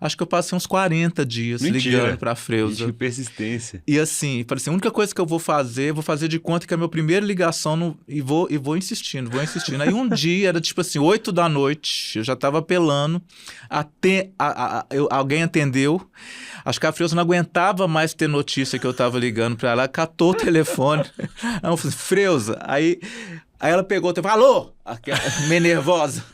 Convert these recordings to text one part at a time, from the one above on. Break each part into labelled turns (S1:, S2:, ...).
S1: Acho que eu passei uns 40 dias
S2: Mentira.
S1: ligando pra Freuza.
S2: Que persistência.
S1: E assim, falei assim, a única coisa que eu vou fazer de conta que é a minha primeira ligação e vou insistindo. Aí um dia, era tipo assim, 8 da noite, eu já tava apelando, alguém atendeu, acho que a Freuza não aguentava mais ter notícia que eu tava ligando pra ela, catou o telefone, aí eu falei, Freuza, aí ela pegou o telefone, alô, meio nervosa.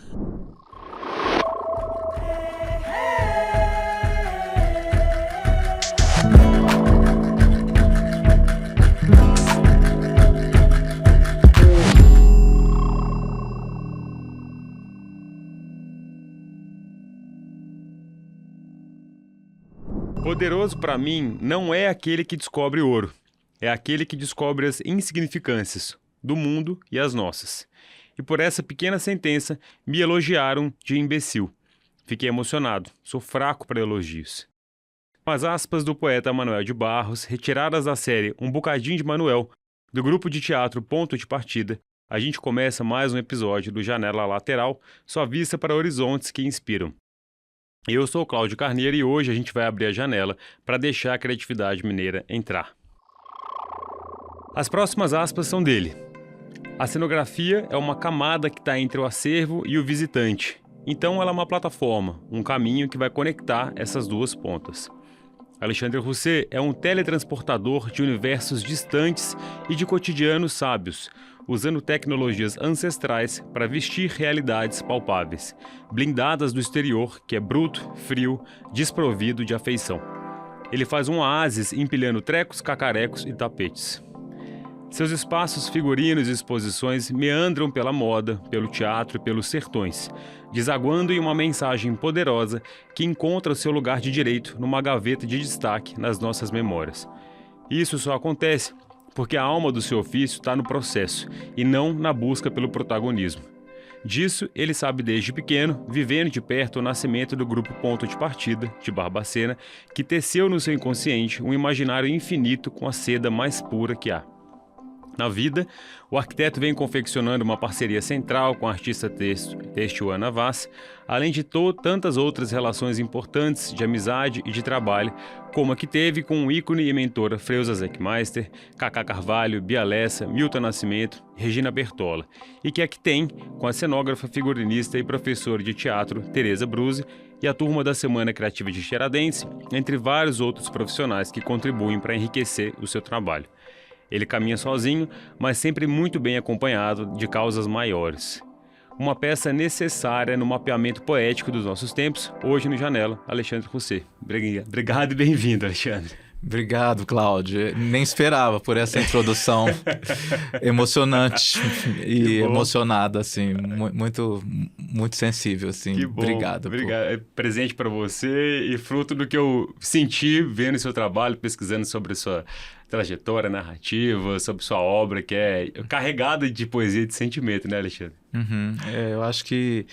S2: Poderoso pra mim não é aquele que descobre ouro, é aquele que descobre as insignificâncias do mundo e as nossas. E por essa pequena sentença me elogiaram de imbecil. Fiquei emocionado, sou fraco para elogios. Com as aspas do poeta Manuel de Barros, retiradas da série Um Bocadinho de Manuel, do grupo de teatro Ponto de Partida, a gente começa mais um episódio do Janela Lateral, sua vista para horizontes que inspiram. Eu sou o Cláudio Carneiro e hoje a gente vai abrir a janela para deixar a criatividade mineira entrar. As próximas aspas são dele. A cenografia é uma camada que está entre o acervo e o visitante. Então ela é uma plataforma, um caminho que vai conectar essas duas pontas. Alexandre Rousset é um teletransportador de universos distantes e de cotidianos sábios, usando tecnologias ancestrais para vestir realidades palpáveis, blindadas do exterior, que é bruto, frio, desprovido de afeição. Ele faz um oásis empilhando trecos, cacarecos e tapetes. Seus espaços figurinos e exposições meandram pela moda, pelo teatro e pelos sertões, desaguando em uma mensagem poderosa que encontra o seu lugar de direito numa gaveta de destaque nas nossas memórias. Isso só acontece porque a alma do seu ofício está no processo e não na busca pelo protagonismo. Disso, ele sabe desde pequeno, vivendo de perto o nascimento do grupo Ponto de Partida, de Barbacena, que teceu no seu inconsciente um imaginário infinito com a seda mais pura que há. Na vida, o arquiteto vem confeccionando uma parceria central com a artista têxtil Ana Vaz, além de tantas outras relações importantes de amizade e de trabalho, como a que teve com o ícone e mentora Freuza Zeckmeister, Cacá Carvalho, Bia Lessa, Milton Nascimento, Regina Bertola, e que a que tem com a cenógrafa, figurinista e professora de teatro Tereza Bruse e a turma da Semana Criativa de Tiradentes, entre vários outros profissionais que contribuem para enriquecer o seu trabalho. Ele caminha sozinho, mas sempre muito bem acompanhado de causas maiores. Uma peça necessária no mapeamento poético dos nossos tempos, hoje no Janela, Alexandre Rousset. Obrigado e bem-vindo, Alexandre.
S1: Obrigado, Cláudio. Nem esperava por essa introdução emocionante e emocionada, assim, muito sensível, assim.
S2: Que bom.
S1: Obrigado.
S2: É presente para você e fruto do que eu senti vendo seu trabalho, pesquisando sobre sua trajetória narrativa, sobre sua obra, que é carregada de poesia e de sentimento, né, Alexandre?
S1: Eu acho que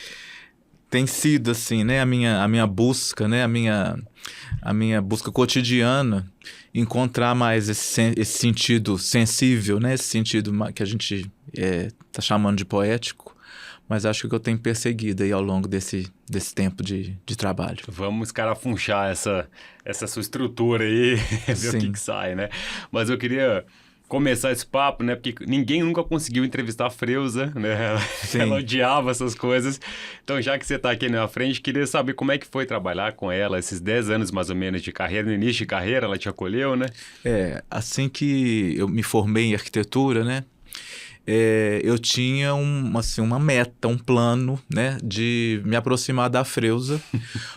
S1: tem sido assim, né, a minha busca, né, a minha busca cotidiana, encontrar mais esse sentido sensível, né, esse sentido que a gente tá chamando de poético, mas acho que eu tenho perseguido aí ao longo desse tempo de trabalho.
S2: Vamos escarafunchar essa sua estrutura aí, ver o que sai, né? Mas eu queria começar esse papo, né? Porque ninguém nunca conseguiu entrevistar a Freuza, né? Ela odiava essas coisas. Então, já que você está aqui na frente, queria saber como é que foi trabalhar com ela, esses 10 anos mais ou menos de carreira, no início de carreira, ela te acolheu, né?
S1: Assim que eu me formei em arquitetura, né? Eu tinha uma meta, um plano, né, de me aproximar da Freuza,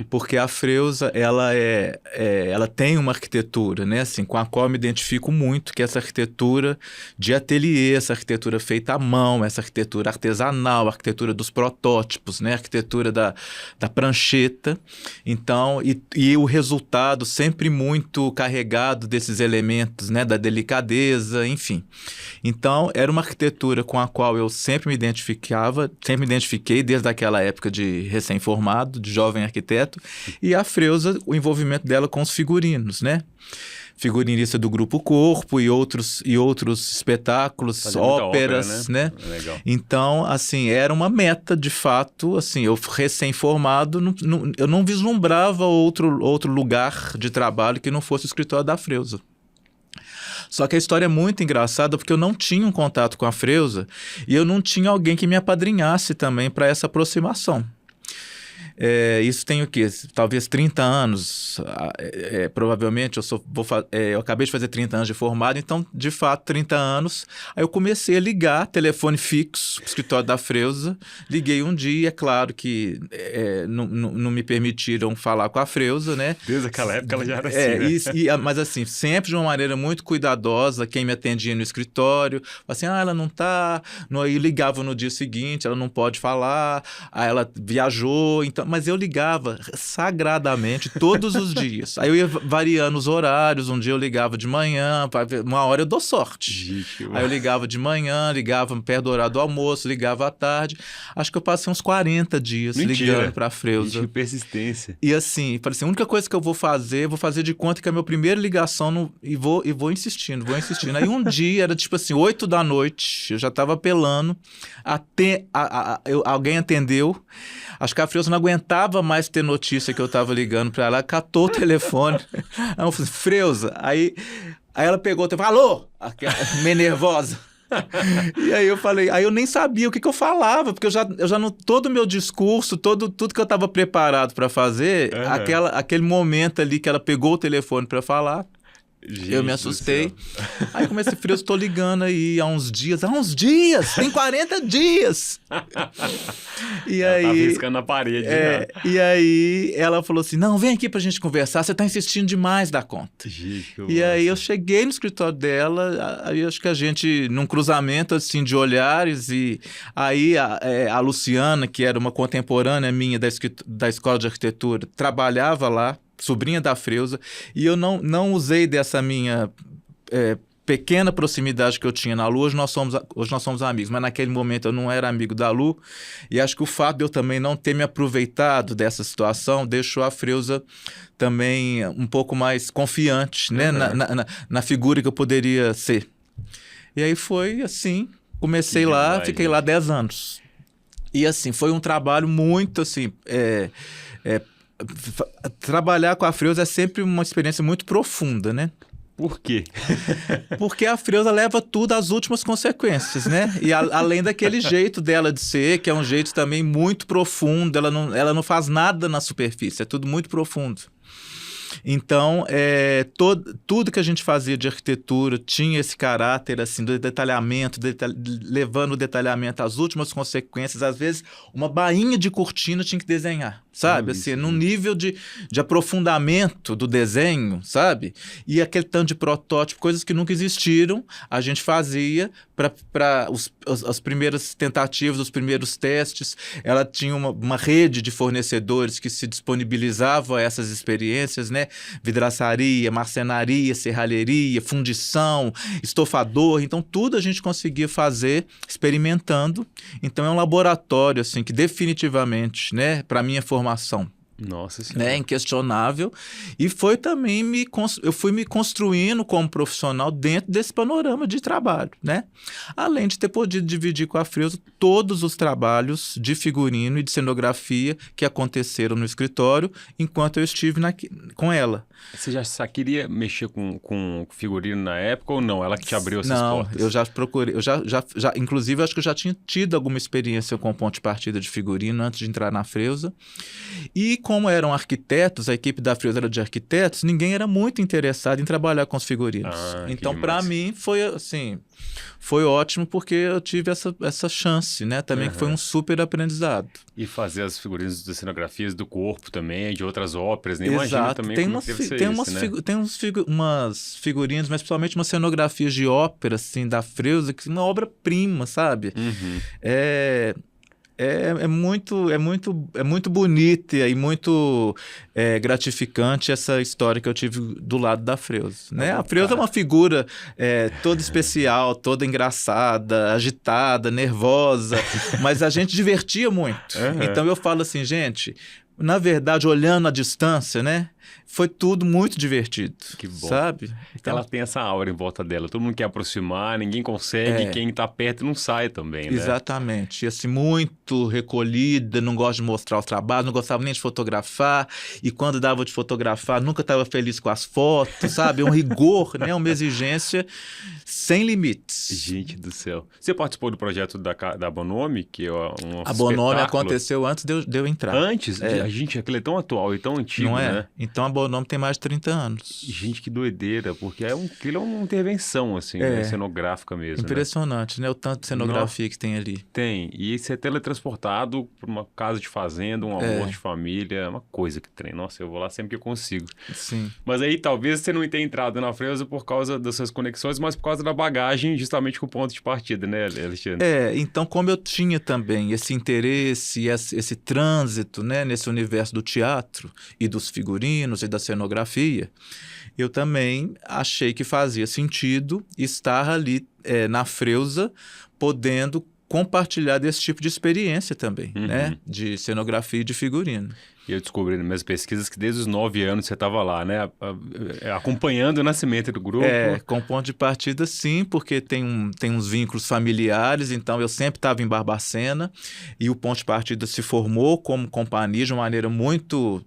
S1: porque a Freuza, ela tem uma arquitetura, né, assim, com a qual eu me identifico muito, que é essa arquitetura de ateliê, essa arquitetura feita à mão, essa arquitetura artesanal, a arquitetura dos protótipos, né, a arquitetura da prancheta. Então, e o resultado sempre muito carregado desses elementos, né, da delicadeza, enfim. Então, era uma arquitetura arquitetura com a qual eu sempre me identifiquei desde aquela época de recém-formado, de jovem arquiteto, e a Freuza, o envolvimento dela com os figurinos, né? Figurinista do Grupo Corpo e outros espetáculos,
S2: Fazia muita
S1: óperas,
S2: ópera,
S1: né?
S2: Legal.
S1: Então, assim, era uma meta, de fato, assim, eu recém-formado, eu não vislumbrava outro lugar de trabalho que não fosse o escritório da Freuza. Só que a história é muito engraçada porque eu não tinha um contato com a Freuza e eu não tinha alguém que me apadrinhasse também para essa aproximação. Isso tem o quê? Talvez 30 anos. Provavelmente eu acabei de fazer 30 anos de formado, então, de fato, 30 anos. Aí eu comecei a ligar, telefone fixo, pro escritório da Freuza. Liguei um dia, é claro que não me permitiram falar com a Freuza, né?
S2: Desde aquela época ela já era assim, né?
S1: Mas assim, sempre de uma maneira muito cuidadosa, quem me atendia no escritório, assim, ela não tá... Aí ligava no dia seguinte, ela não pode falar, aí ela viajou, então... Mas eu ligava sagradamente todos os dias. Aí eu ia variando os horários. Um dia eu ligava de manhã, uma hora eu dou sorte.
S2: Gente,
S1: aí eu ligava de manhã, ligava perto do horário do almoço, ligava à tarde. Acho que eu passei uns 40 dias ligando para a Freuza.
S2: Gente, que persistência.
S1: E assim, falei assim, a única coisa que eu vou fazer de conta que é a minha primeira ligação e vou insistindo. Aí um dia, era tipo assim, 8 da noite, eu já estava apelando, alguém atendeu. Acho que a Freuza não aguentava mais ter notícia que eu estava ligando para ela, catou o telefone. Aí eu falei, Freuza, aí ela pegou o telefone, alô, meio nervosa. E aí eu falei, aí eu nem sabia o que eu falava, porque eu já no todo o meu discurso, tudo que eu estava preparado para fazer, aquele momento ali que ela pegou o telefone para falar, gente, eu me assustei. Aí comecei, Freuza, estou ligando aí há uns dias, tem 40 dias. E
S2: ela
S1: aí
S2: tava riscando na parede.
S1: E aí ela falou assim, não, vem aqui pra gente conversar, você tá insistindo demais da conta.
S2: Gente,
S1: aí eu cheguei no escritório dela, aí acho que a gente, num cruzamento assim de olhares, e aí a Luciana, que era uma contemporânea minha da Escola de Arquitetura, trabalhava lá, sobrinha da Freuza, e eu não usei dessa minha pequena proximidade que eu tinha na Lu. Hoje nós somos amigos, mas naquele momento eu não era amigo da Lu, e acho que o fato de eu também não ter me aproveitado dessa situação deixou a Freuza também um pouco mais confiante, né, na figura que eu poderia ser. E aí foi assim, comecei lá, fiquei lá 10 anos. E assim, foi um trabalho muito assim... Trabalhar com a Freuza é sempre uma experiência muito profunda, né?
S2: Por quê?
S1: Porque a Freuza leva tudo às últimas consequências, né? E além daquele jeito dela de ser, que é um jeito também muito profundo, ela não faz nada na superfície, é tudo muito profundo. Então, tudo que a gente fazia de arquitetura tinha esse caráter assim, do detalhamento, levando o detalhamento às últimas consequências. Às vezes, uma bainha de cortina tinha que desenhar, sabe? Assim, num nível de aprofundamento do desenho, sabe? E aquele tanto de protótipo, coisas que nunca existiram, a gente fazia para as primeiras tentativas, os primeiros testes. Ela tinha uma rede de fornecedores que se disponibilizavam a essas experiências, né? Vidraçaria, marcenaria, serralheria, fundição, estofador. Então, tudo a gente conseguia fazer experimentando. Então, é um laboratório, assim, que definitivamente, né, para a minha formação,
S2: nossa Senhora.
S1: Né, inquestionável. E foi também eu fui me construindo como profissional dentro desse panorama de trabalho, né? Além de ter podido dividir com a Freuza todos os trabalhos de figurino e de cenografia que aconteceram no escritório enquanto eu estive com ela.
S2: Você já queria mexer com figurino na época ou não? Ela que te abriu essas portas?
S1: Não, eu já procurei, inclusive acho que eu já tinha tido alguma experiência com ponto de partida de figurino antes de entrar na Freuza. E como eram arquitetos, a equipe da Freuza era de arquitetos, ninguém era muito interessado em trabalhar com os figurinos. Então, para mim, foi assim, foi ótimo porque eu tive essa chance, né? Também que foi um super aprendizado.
S2: E fazer as figurinas das cenografias do corpo também, de outras óperas, nem imagino também
S1: tem
S2: como
S1: umas,
S2: deve ser
S1: tem
S2: isso,
S1: umas,
S2: né?
S1: Tem umas figurinas, mas principalmente umas cenografias de ópera, assim, da Freuza, que é uma obra-prima, sabe? É muito bonita e muito gratificante essa história que eu tive do lado da Freuza, né? A Freuza é uma figura toda especial, toda engraçada, agitada, nervosa, mas a gente divertia muito. Então eu falo assim, gente, na verdade, olhando à distância, né? Foi tudo muito divertido.
S2: Que bom.
S1: Sabe? Então,
S2: ela tem essa aura em volta dela. Todo mundo quer aproximar, ninguém consegue. Quem tá perto não sai também, né?
S1: Exatamente. E assim, muito recolhida, não gosta de mostrar os trabalhos, não gostava nem de fotografar. E quando dava de fotografar, nunca estava feliz com as fotos, sabe? Um rigor, né? Uma exigência sem limites.
S2: Gente do céu. Você participou do projeto da Bonomi, que é
S1: A Bonomi aconteceu antes de eu entrar.
S2: Antes? Gente, aquilo é tão atual e tão antigo,
S1: não é?
S2: Né?
S1: Então a Bonomi tem mais de 30 anos.
S2: Gente, que doideira, porque aquilo é uma intervenção, assim, né? Cenográfica mesmo.
S1: Impressionante, né? O tanto de cenografia que tem ali.
S2: Tem. E você é teletransportado para uma casa de fazenda, um almoço de família, é uma coisa que tem. Nossa, eu vou lá sempre que eu consigo.
S1: Sim.
S2: Mas aí talvez você não tenha entrado na Freuza por causa das suas conexões, mas por causa da bagagem, justamente com o ponto de partida, né, Alexandre?
S1: Então como eu tinha também esse interesse, esse trânsito, né, nesse universo do teatro e dos figurinos e da cenografia, eu também achei que fazia sentido estar ali na Freuza, podendo compartilhar desse tipo de experiência também, né? De cenografia e de figurino.
S2: E eu descobri nas minhas pesquisas que desde os 9 anos você estava lá, né? Acompanhando o nascimento do grupo.
S1: Com ponto de partida, sim, porque tem uns vínculos familiares, então eu sempre estava em Barbacena e o ponto de partida se formou como companhia de uma maneira muito,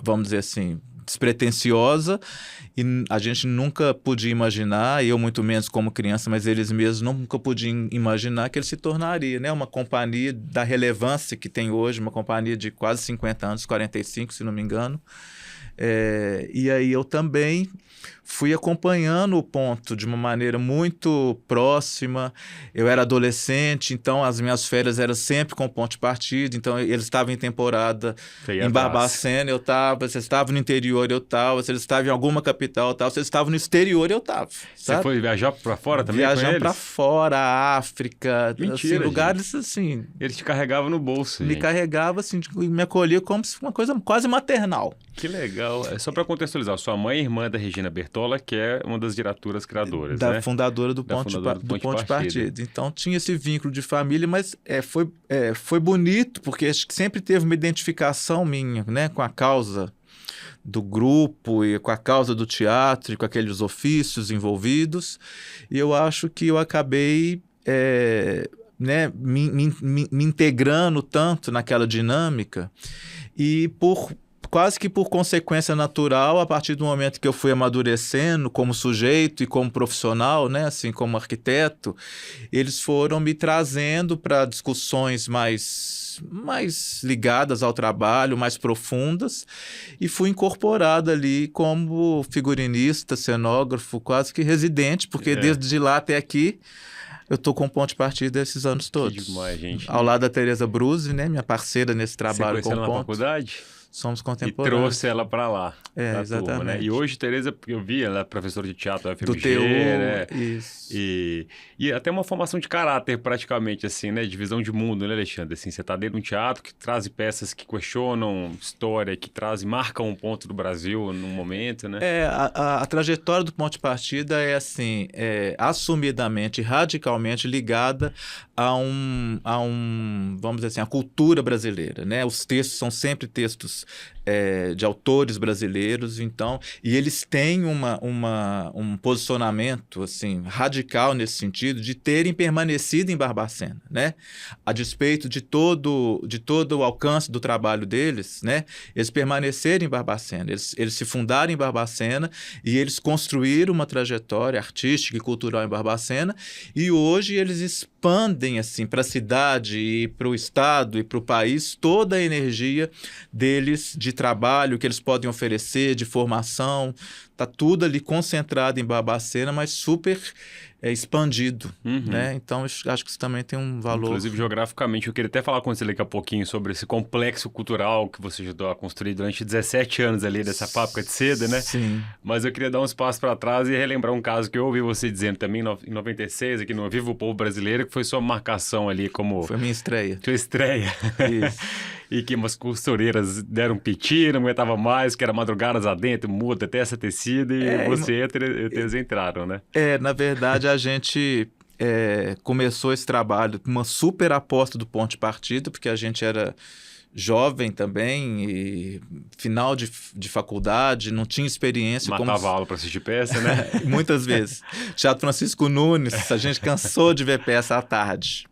S1: vamos dizer assim, despretensiosa, e a gente nunca podia imaginar, eu muito menos como criança, mas eles mesmos nunca podiam imaginar que ele se tornaria, né, uma companhia da relevância que tem hoje, uma companhia de quase 50 anos, 45, se não me engano. E aí eu também fui acompanhando o ponto de uma maneira muito próxima. Eu era adolescente, então as minhas férias eram sempre com ponto de partida. Então eles estavam em temporada em Barbacena, eu estava. Vocês estavam no interior, eu estava. Vocês estavam em alguma capital, eu estava. Vocês estavam no exterior, eu estava.
S2: Você foi viajar para fora também?
S1: Viajando para fora, África,
S2: mentira,
S1: assim, lugares assim.
S2: Eles te carregavam no bolso.
S1: Me carregava assim, e me acolhia como se uma coisa quase maternal.
S2: Que legal. Só para contextualizar, sua mãe é irmã da Regina Bertola, que é uma das diretoras criadoras, né?
S1: Fundadora do Ponto de Partida. Então tinha esse vínculo de família, mas foi bonito, porque acho que sempre teve uma identificação minha, né, com a causa do grupo e com a causa do teatro e com aqueles ofícios envolvidos. E eu acho que eu acabei né, me integrando tanto naquela dinâmica e quase que por consequência natural, a partir do momento que eu fui amadurecendo como sujeito e como profissional, né, assim como arquiteto, eles foram me trazendo para discussões mais ligadas ao trabalho, mais profundas, e fui incorporado ali como figurinista, cenógrafo, quase que residente, porque desde lá até aqui eu estou com ponto de partida esses anos todos.
S2: Que demais, gente.
S1: Ao lado da Tereza Bruzzi, né, minha parceira nesse trabalho com o ponto.
S2: Você conheceu ela na faculdade?
S1: Somos contemporâneos.
S2: E trouxe ela para lá.
S1: Exatamente.
S2: Turma, né? E hoje, Tereza, eu vi, ela é professora de teatro da FMG,
S1: do TU,
S2: né?
S1: Isso.
S2: E até uma formação de caráter, praticamente, assim, né? De visão de mundo, né, Alexandre? Assim, você tá dentro de um teatro que traz peças que questionam história, que marcam um ponto do Brasil num momento, né?
S1: A trajetória do ponto de partida é, assim, assumidamente, radicalmente ligada a vamos dizer assim, a cultura brasileira, né? Os textos são sempre textos de autores brasileiros, então, e eles têm um posicionamento assim, radical nesse sentido de terem permanecido em Barbacena, né? A despeito de todo o alcance do trabalho deles, né? Eles permaneceram em Barbacena, eles se fundaram em Barbacena e eles construíram uma trajetória artística e cultural em Barbacena, e hoje eles expandem assim para a cidade e para o estado e para o país toda a energia deles de trabalho que eles podem oferecer, de formação, está tudo ali concentrado em Barbacena, mas super expandido, né? Então, acho que isso também tem um valor.
S2: Inclusive, geograficamente, eu queria até falar com você daqui a pouquinho sobre esse complexo cultural que você ajudou a construir durante 17 anos ali dessa fábrica de seda, né?
S1: Sim.
S2: Mas eu queria dar uns passos para trás e relembrar um caso que eu ouvi você dizendo também em 96, aqui no Viva o Povo Brasileiro, foi sua marcação ali como...
S1: Foi minha estreia.
S2: Sua estreia.
S1: Isso.
S2: E que umas costureiras deram piti, não aguentava mais, que era madrugadas adentro, muda, até essa tecida, e você entra, eles entraram, né?
S1: Na verdade, a gente começou esse trabalho com uma super aposta do ponto de partida, porque a gente era jovem também, e final de faculdade, não tinha experiência.
S2: Matava aula para assistir peça, né?
S1: Muitas vezes. Teatro Francisco Nunes, a gente cansou de ver peça à tarde.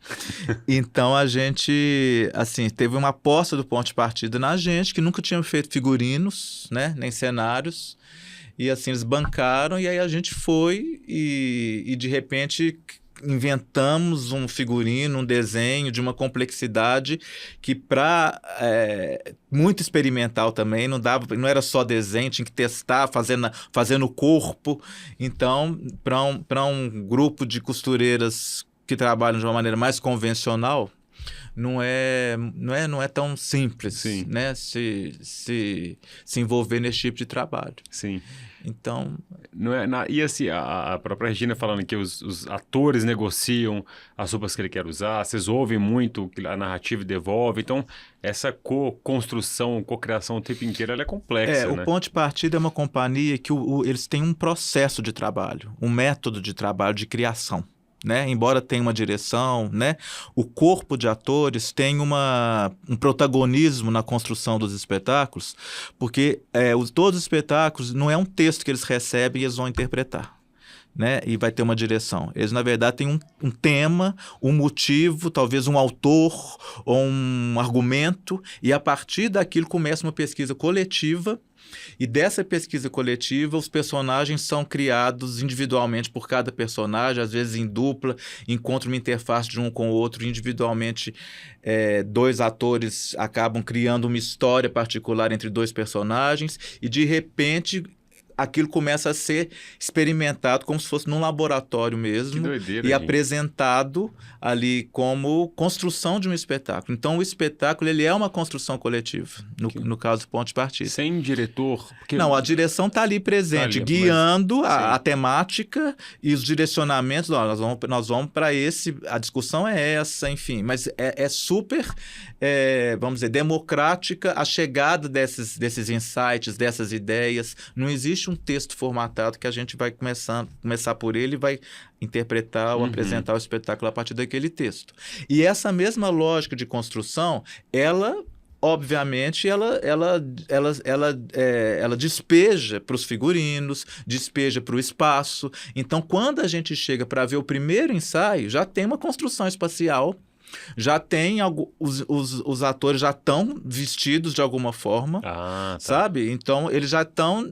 S1: Então a gente, assim, teve uma aposta do ponto de partida na gente, que nunca tinha feito figurinos, né, nem cenários. E assim, eles bancaram, e aí a gente foi e de repente inventamos um figurino, um desenho de uma complexidade que para muito experimental também, não era só desenho, tinha que testar, fazendo o corpo. Então, para um grupo de costureiras que trabalham de uma maneira mais convencional, não é tão simples,
S2: Sim.
S1: Né, se envolver nesse tipo de trabalho.
S2: Sim.
S1: Então...
S2: E assim, a própria Regina falando que os atores negociam as roupas que ele quer usar, vocês ouvem muito a narrativa e devolve, então essa co-construção, co-criação o tempo inteiro, ela é complexa, né?
S1: O Ponto de Partida é uma companhia que eles têm um processo de trabalho, um método de trabalho, de criação. Né? Embora tenha uma direção, né? O corpo de atores tem um protagonismo na construção dos espetáculos, porque todos os espetáculos não é um texto que eles recebem e eles vão interpretar, né? E vai ter uma direção. Eles, na verdade, têm um tema, um motivo, talvez um autor ou um argumento, e a partir daquilo começa uma pesquisa coletiva. E dessa pesquisa coletiva, os personagens são criados individualmente por cada personagem, às vezes em dupla, encontra uma interface de um com o outro, individualmente dois atores acabam criando uma história particular entre dois personagens, e de repente aquilo começa a ser experimentado como se fosse num laboratório mesmo.
S2: Que doideira,
S1: e
S2: gente.
S1: Apresentado ali como construção de um espetáculo. Então, o espetáculo ele é uma construção coletiva, no caso do Ponto de Partida.
S2: Sem diretor? Porque...
S1: Não, a direção está ali presente, guiando a temática e os direcionamentos. Nós vamos para esse, a discussão é essa, enfim. Mas é super, vamos dizer, democrática a chegada desses insights, dessas ideias. Não existe um texto formatado que a gente vai começar por ele e vai interpretar ou apresentar o espetáculo a partir daquele texto. E essa mesma lógica de construção, ela obviamente, ela despeja para os figurinos, despeja para o espaço. Então, quando a gente chega para ver o primeiro ensaio, já tem uma construção espacial, já tem os atores já estão vestidos de alguma forma, sabe? Então, eles já estão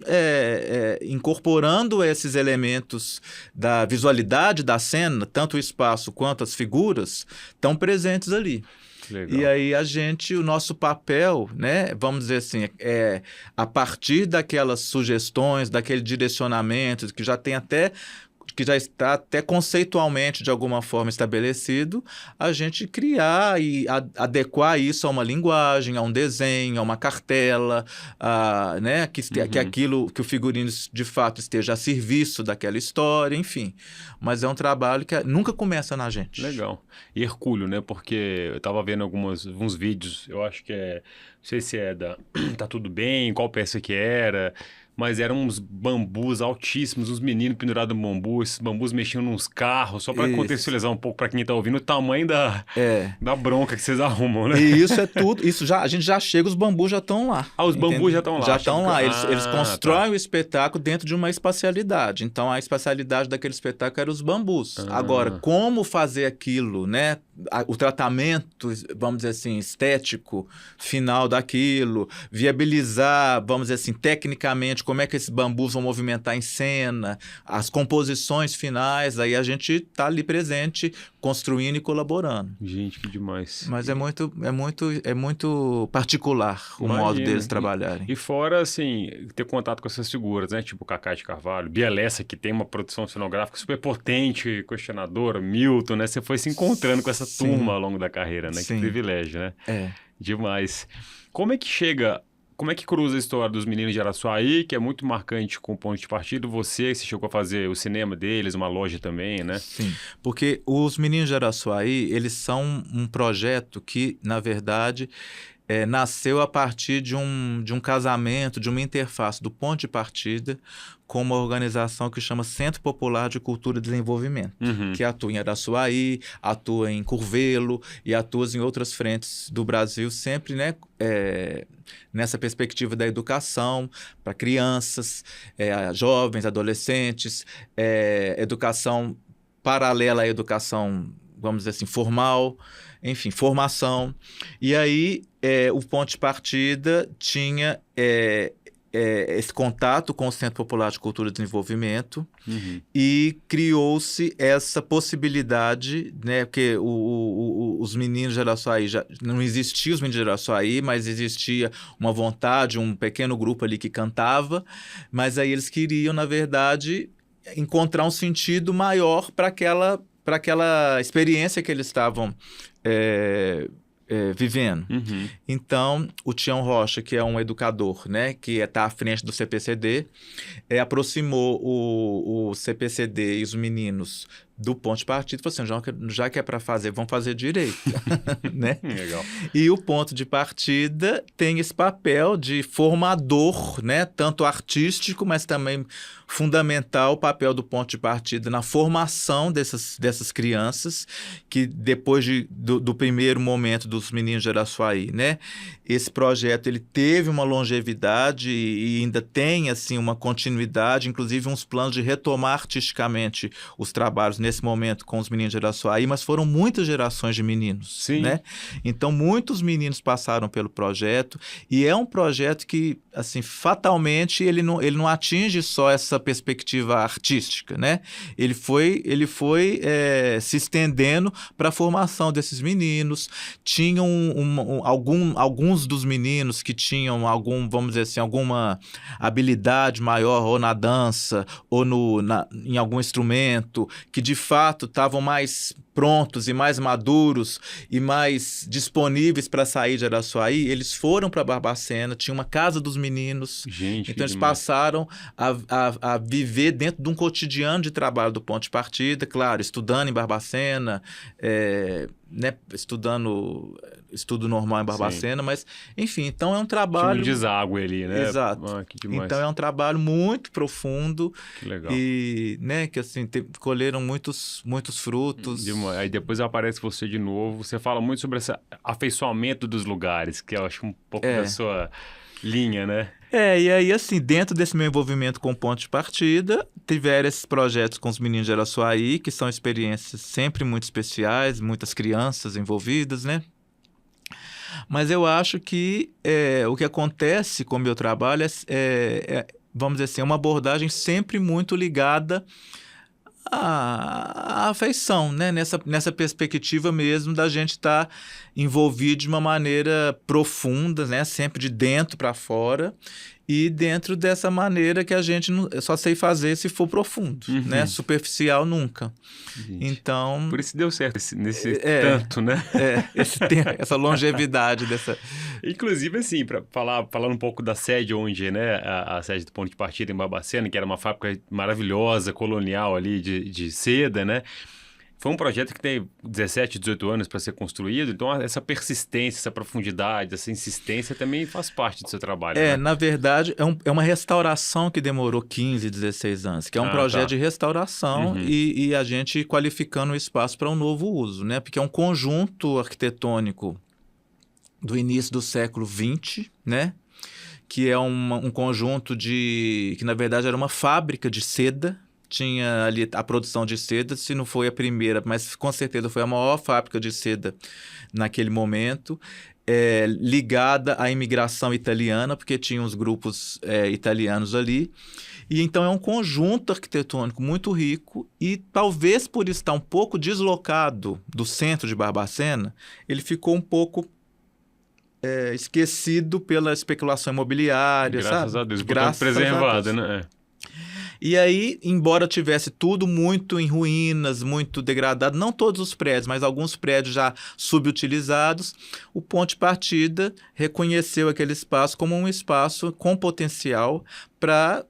S1: incorporando esses elementos da visualidade da cena, tanto o espaço quanto as figuras, estão presentes ali.
S2: Legal.
S1: E aí o nosso papel, né, vamos dizer assim, a partir daquelas sugestões, daquele direcionamento que já está até conceitualmente de alguma forma estabelecido, a gente criar e adequar isso a uma linguagem, a um desenho, a uma cartela, né, que aquilo, que o figurino de fato esteja a serviço daquela história, enfim. Mas é um trabalho que nunca começa na gente.
S2: Legal. E Hercúleo, né? Porque eu estava vendo alguns vídeos, eu acho que não sei se é da Tá Tudo Bem, qual peça que era... Mas eram uns bambus altíssimos, uns meninos pendurados no bambu, esses bambus mexiam nos carros, só para contextualizar um pouco para quem está ouvindo o tamanho da bronca que vocês arrumam, né?
S1: E isso é tudo, a gente já chega, os bambus já estão lá.
S2: Os bambus já estão lá.
S1: Já estão lá, eles constroem o espetáculo dentro de uma espacialidade. Então, a espacialidade daquele espetáculo era os bambus. Agora, como fazer aquilo, né? O tratamento, vamos dizer assim, estético, final daquilo, viabilizar, vamos dizer assim, tecnicamente, como é que esses bambus vão movimentar em cena, as composições finais, aí a gente está ali presente, construindo e colaborando.
S2: Gente, que demais.
S1: Mas é muito particular o modo deles trabalharem.
S2: E fora, assim, ter contato com essas figuras, né? Tipo Cacá de Carvalho, Bia Lessa, que tem uma produção cenográfica super potente, questionadora, Milton, né? Você foi se encontrando com essa turma ao longo da carreira, né?
S1: Sim.
S2: Que privilégio, né? Demais. Como é que chega como é que cruza a história dos meninos de Araçuaí, que é muito marcante com o ponto de partida? Você chegou a fazer o cinema deles, uma loja também, né?
S1: Sim, porque os Meninos de Araçuaí, eles são um projeto que, na verdade, nasceu a partir de um casamento, de uma interface do ponto de partida com uma organização que chama Centro Popular de Cultura e Desenvolvimento, que atua em Araçuaí, atua em Curvelo e atua em outras frentes do Brasil, sempre, né, nessa perspectiva da educação para crianças, jovens, adolescentes, educação paralela à educação, vamos dizer assim, formal, enfim, formação. E aí o ponto de partida tinha esse contato com o Centro Popular de Cultura e Desenvolvimento e criou-se essa possibilidade, né, porque os meninos de Araçuaí, já não existiam os meninos de Araçuaí, mas existia uma vontade, um pequeno grupo ali que cantava, mas aí eles queriam, na verdade, encontrar um sentido maior para aquela experiência que eles estavam vivendo. Então, o Tião Rocha, que é um educador, né, que está à frente do CPCD, aproximou o CPCD e os meninos do ponto de partida e falou assim, já que é para fazer, vamos fazer direito. Né?
S2: Legal.
S1: E o ponto de partida tem esse papel de formador, né, tanto artístico, mas também fundamental o papel do ponto de partida na formação dessas crianças, que depois do primeiro momento dos meninos de Araçuaí, né, esse projeto ele teve uma longevidade e ainda tem assim, uma continuidade, inclusive uns planos de retomar artisticamente os trabalhos nesse momento com os meninos de Araçuaí, mas foram muitas gerações de meninos.
S2: Sim.
S1: Né? Então, muitos meninos passaram pelo projeto e é um projeto que, assim, fatalmente, ele não atinge só essa perspectiva artística, né? Ele foi se estendendo para a formação desses meninos. Tinham alguns dos meninos que tinham vamos dizer assim, alguma habilidade maior ou na dança ou em algum instrumento, que de fato estavam mais prontos e mais maduros e mais disponíveis para sair de Araçuaí, eles foram para Barbacena, tinha uma casa dos meninos.
S2: Gente,
S1: então eles passaram a viver dentro de um cotidiano de trabalho do ponto de partida, claro, estudando em Barbacena, né, estudo normal em Barbacena, mas enfim, então é um trabalho...
S2: Tinha um deságue ali, né?
S1: Exato.
S2: Que demais.
S1: Então é um trabalho muito profundo.
S2: Que legal.
S1: E, né, que assim, colheram muitos frutos.
S2: Demais. Aí depois aparece você de novo, você fala muito sobre esse afeiçoamento dos lugares, que eu acho um pouco da sua linha, né?
S1: E aí, assim, dentro desse meu envolvimento com o ponto de partida, tiveram esses projetos com os meninos de Araçuaí, que são experiências sempre muito especiais, muitas crianças envolvidas, né? Mas eu acho que o que acontece com o meu trabalho vamos dizer assim, é uma abordagem sempre muito ligada à afeição, né? Nessa perspectiva mesmo da gente estar envolvido de uma maneira profunda, né? Sempre de dentro para fora e dentro dessa maneira que a gente só sei fazer se for profundo, né? Superficial nunca.
S2: Gente,
S1: então...
S2: Por isso deu certo nesse tanto, né?
S1: Essa longevidade dessa...
S2: Inclusive, assim, para falar um pouco da sede onde, né, a sede do ponto de partida em Barbacena, que era uma fábrica maravilhosa, colonial ali de seda, né? Foi um projeto que tem 17, 18 anos para ser construído, então essa persistência, essa profundidade, essa insistência também faz parte do seu trabalho, né?
S1: Na verdade, é uma restauração que demorou 15, 16 anos, que é um projeto de restauração e a gente qualificando o espaço para um novo uso, né? Porque é um conjunto arquitetônico do início do século XX, né? Que é um conjunto que na verdade era uma fábrica de seda. Tinha ali a produção de seda, se não foi a primeira, mas com certeza foi a maior fábrica de seda naquele momento, ligada à imigração italiana, porque tinha uns grupos italianos ali. E então é um conjunto arquitetônico muito rico e talvez por estar um pouco deslocado do centro de Barbacena, ele ficou um pouco esquecido pela especulação imobiliária,
S2: Graças
S1: sabe?
S2: a Deus,
S1: Graças
S2: portanto preservado,
S1: a Deus.
S2: né?
S1: E aí, embora tivesse tudo muito em ruínas, muito degradado, não todos os prédios, mas alguns prédios já subutilizados, o ponto de partida reconheceu aquele espaço como um espaço com potencial para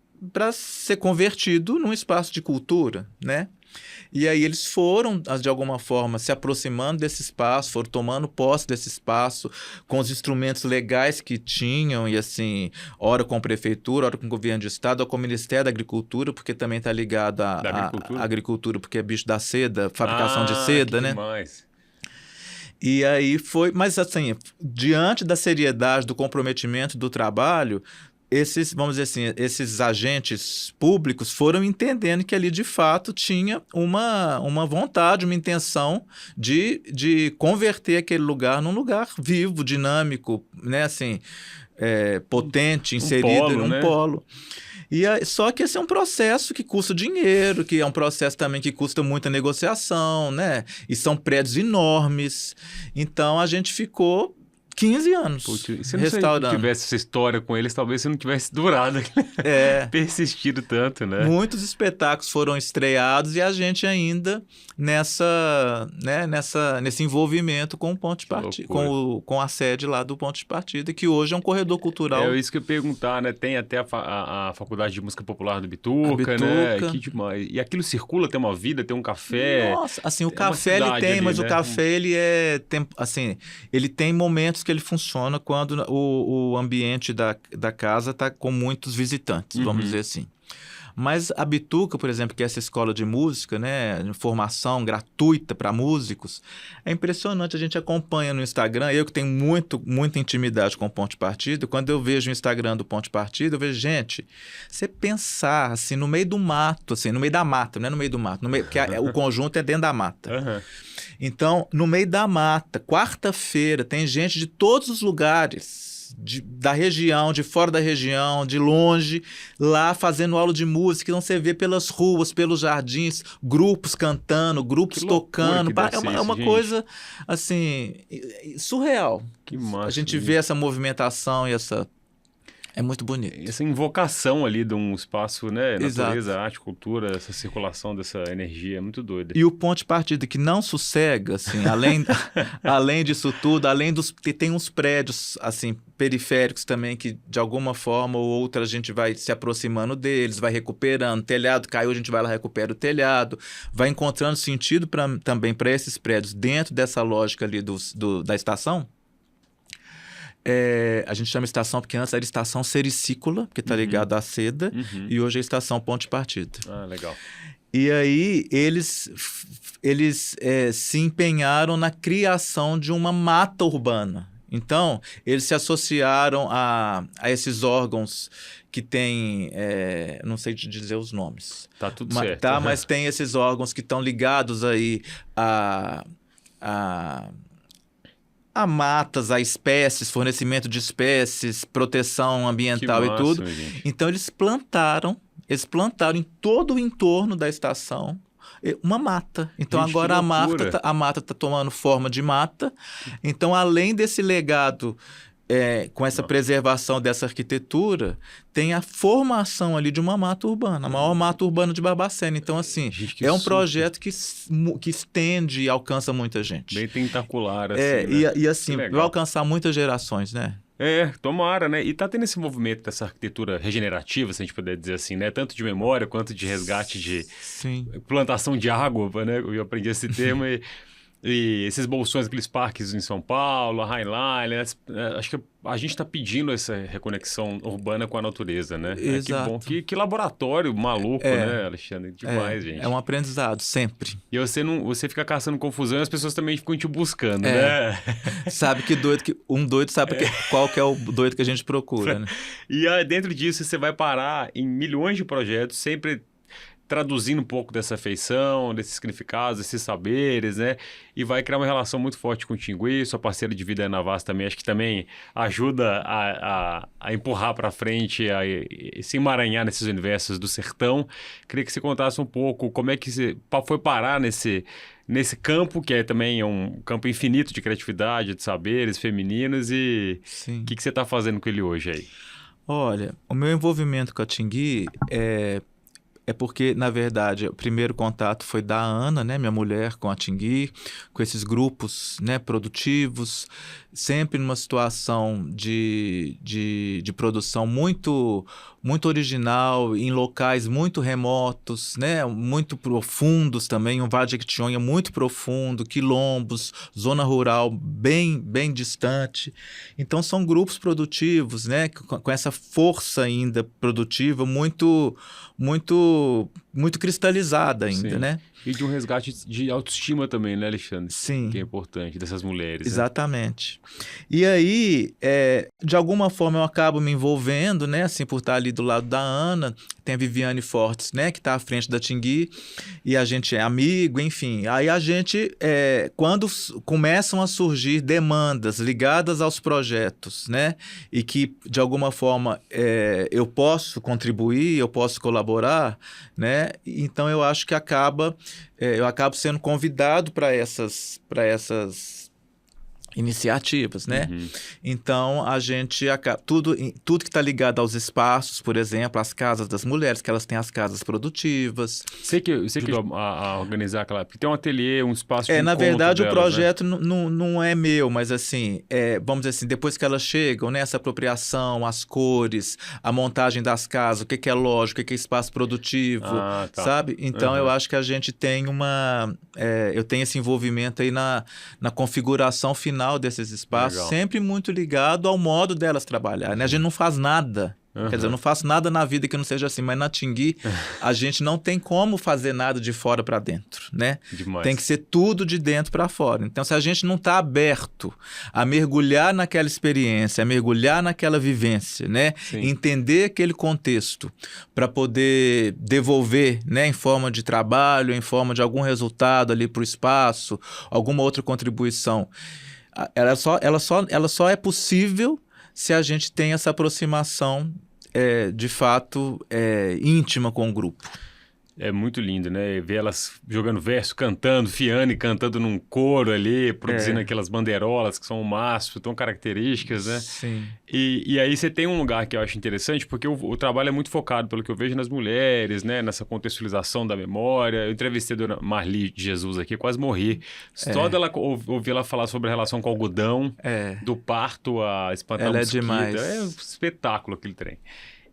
S1: ser convertido num espaço de cultura, né? E aí eles foram, de alguma forma, se aproximando desse espaço, foram tomando posse desse espaço, com os instrumentos legais que tinham, e assim, ora com a prefeitura, ora com o governo de estado, ou com o Ministério da Agricultura, porque também está ligado à agricultura, porque é bicho da seda, fabricação de seda, né?
S2: Demais.
S1: E aí foi, mas assim, diante da seriedade, do comprometimento do trabalho, vamos dizer assim, esses agentes públicos foram entendendo que ali de fato tinha uma vontade, uma intenção de converter aquele lugar num lugar vivo, dinâmico, né, assim, potente, inserido num polo. Só que esse é um processo que custa dinheiro, que é um processo também que custa muita negociação, né? E são prédios enormes. Então a gente ficou 15 anos
S2: se não tivesse essa história com eles, talvez você não tivesse durado, persistido tanto, né?
S1: Muitos espetáculos foram estreados e a gente ainda nesse envolvimento com o ponto de partida, com a sede lá do ponto de partida, que hoje é um corredor cultural.
S2: É isso que eu ia perguntar, né? Tem até a Faculdade de Música Popular do Bituca, né? Que demais. E aquilo circula, tem uma vida, tem um café.
S1: Nossa, assim, o café ele tem, ali, mas né? O café ele tem momentos que ele funciona quando o ambiente da casa está com muitos visitantes, vamos dizer assim. Mas a Bituca, por exemplo, que é essa escola de música, né, formação gratuita para músicos, é impressionante, a gente acompanha no Instagram, eu que tenho muita intimidade com o ponto de partida, quando eu vejo o Instagram do ponto de partida, eu vejo, gente, você pensar assim, no meio do mato, assim, no meio da mata, não é no meio do mato, porque o conjunto é dentro da mata. Então, no meio da mata, quarta-feira, tem gente de todos os lugares, da região, de fora da região, de longe, lá fazendo aula de música. Então você vê pelas ruas, pelos jardins, grupos cantando, grupos tocando. É uma coisa, assim, surreal.
S2: Que massa.
S1: A gente vê essa movimentação e essa... É muito bonito.
S2: Essa invocação ali de um espaço, né? Natureza, arte, cultura, essa circulação dessa energia é muito doida.
S1: E o ponto de partida que não sossega, assim, além disso tudo, tem uns prédios, assim, periféricos também que, de alguma forma ou outra, a gente vai se aproximando deles, vai recuperando. Telhado caiu, a gente vai lá, recupera o telhado. Vai encontrando sentido também para esses prédios dentro dessa lógica ali da estação. A gente chama estação porque antes era estação sericícola, porque está ligado à seda, e hoje é estação ponto de partida.
S2: Ah, legal.
S1: E aí eles se empenharam na criação de uma mata urbana. Então, eles se associaram a esses órgãos que têm, não sei te dizer os nomes.
S2: Tá tudo certo.
S1: Mas tem esses órgãos que estão ligados aí a matas, a espécies, fornecimento de espécies, proteção ambiental e tudo.
S2: Gente.
S1: Então, eles plantaram em todo o entorno da estação uma mata. Então, gente, agora a mata está tomando forma de mata. Então, além desse legado, com essa preservação dessa arquitetura, tem a formação ali de uma mata urbana, a maior mata urbana de Barbacena. Então, assim, é um projeto que estende e alcança muita gente.
S2: Bem tentacular, assim, né?
S1: E assim, vai alcançar muitas gerações, né?
S2: Tomara, né? E tá tendo esse movimento dessa arquitetura regenerativa, se a gente puder dizer assim, né? Tanto de memória quanto de resgate de plantação de água, né? Eu aprendi esse termo e esses bolsões, aqueles parques em São Paulo, a Highline, acho que a gente está pedindo essa reconexão urbana com a natureza, né?
S1: Exato.
S2: Que bom. Que laboratório maluco, né, Alexandre? Demais, gente.
S1: É um aprendizado, sempre.
S2: E você fica caçando confusão e as pessoas também ficam te buscando, né?
S1: Sabe um doido sabe qual que é o doido que a gente procura, né?
S2: E dentro disso você vai parar em milhões de projetos, sempre traduzindo um pouco dessa afeição, desses significados, desses saberes, né? E vai criar uma relação muito forte com o Tingui, sua parceira de vida Ana Vaz também, acho que também ajuda a empurrar para frente, a se emaranhar nesses universos do sertão. Queria que você contasse um pouco como é que você foi parar nesse campo, que também é um campo infinito de criatividade, de saberes femininos, e o que você está fazendo com ele hoje aí?
S1: Olha, o meu envolvimento com a Tingui é porque, na verdade, o primeiro contato foi da Ana, né, minha mulher, com a Tingui, com esses grupos, né, produtivos, sempre numa situação de produção muito, muito original, em locais muito remotos, né, muito profundos também, um Vale de Jequitinhonha muito profundo, quilombos, zona rural bem, bem distante. Então, são grupos produtivos, né, com essa força ainda produtiva muito, muito, muito cristalizada ainda,
S2: Sim.
S1: né?
S2: E de um resgate de autoestima também, né, Alexandre?
S1: Sim.
S2: Que é importante, dessas mulheres.
S1: Exatamente. E aí, de alguma forma, eu acabo me envolvendo, né? Assim, por estar ali do lado da Ana, tem a Viviane Fortes, né? Que está à frente da Tingui, e a gente é amigo, enfim. Aí a gente, quando começam a surgir demandas ligadas aos projetos, né? E que, de alguma forma, eu posso contribuir, eu posso colaborar, né? Então, eu acho que eu acabo sendo convidado para essas iniciativas, né?
S2: Uhum.
S1: Então, a gente acaba... Tudo que está ligado aos espaços, por exemplo, as casas das mulheres, que elas têm as casas produtivas.
S2: Você que ajudou a organizar aquela... Porque tem um ateliê, um espaço de
S1: Na
S2: encontro
S1: verdade,
S2: delas,
S1: o projeto não é meu, mas assim, vamos dizer assim, depois que elas chegam, né, essa apropriação, as cores, a montagem das casas, o que é lógico, o que é espaço produtivo,
S2: tá.
S1: sabe? Então, eu acho que a gente tem eu tenho esse envolvimento aí na configuração final desses espaços,
S2: Legal.
S1: sempre muito ligado ao modo delas trabalhar, né? A gente não faz nada. Quer dizer, eu não faço nada na vida que não seja assim, mas na Tingui a gente não tem como fazer nada de fora para dentro, né?
S2: Demais.
S1: Tem que ser tudo de dentro para fora. Então, se a gente não está aberto a mergulhar naquela experiência, a mergulhar naquela vivência, né?
S2: Sim.
S1: Entender aquele contexto para poder devolver, né? Em forma de trabalho, em forma de algum resultado ali para o espaço, alguma outra contribuição. Ela só é possível se a gente tem essa aproximação, de fato, íntima com o grupo.
S2: É muito lindo, né? Ver elas jogando verso, cantando, Fiane cantando num coro ali, produzindo aquelas bandeirolas que são o máximo, tão características, né?
S1: Sim.
S2: E aí você tem um lugar que eu acho interessante, porque o trabalho é muito focado, pelo que eu vejo, nas mulheres, né? Nessa contextualização da memória. Eu entrevistei a dona Marli de Jesus aqui, quase morri. Só dela ouvir ela falar sobre a relação com o algodão, do parto a espantar
S1: ela
S2: mosquito.
S1: É demais.
S2: É um espetáculo aquele trem.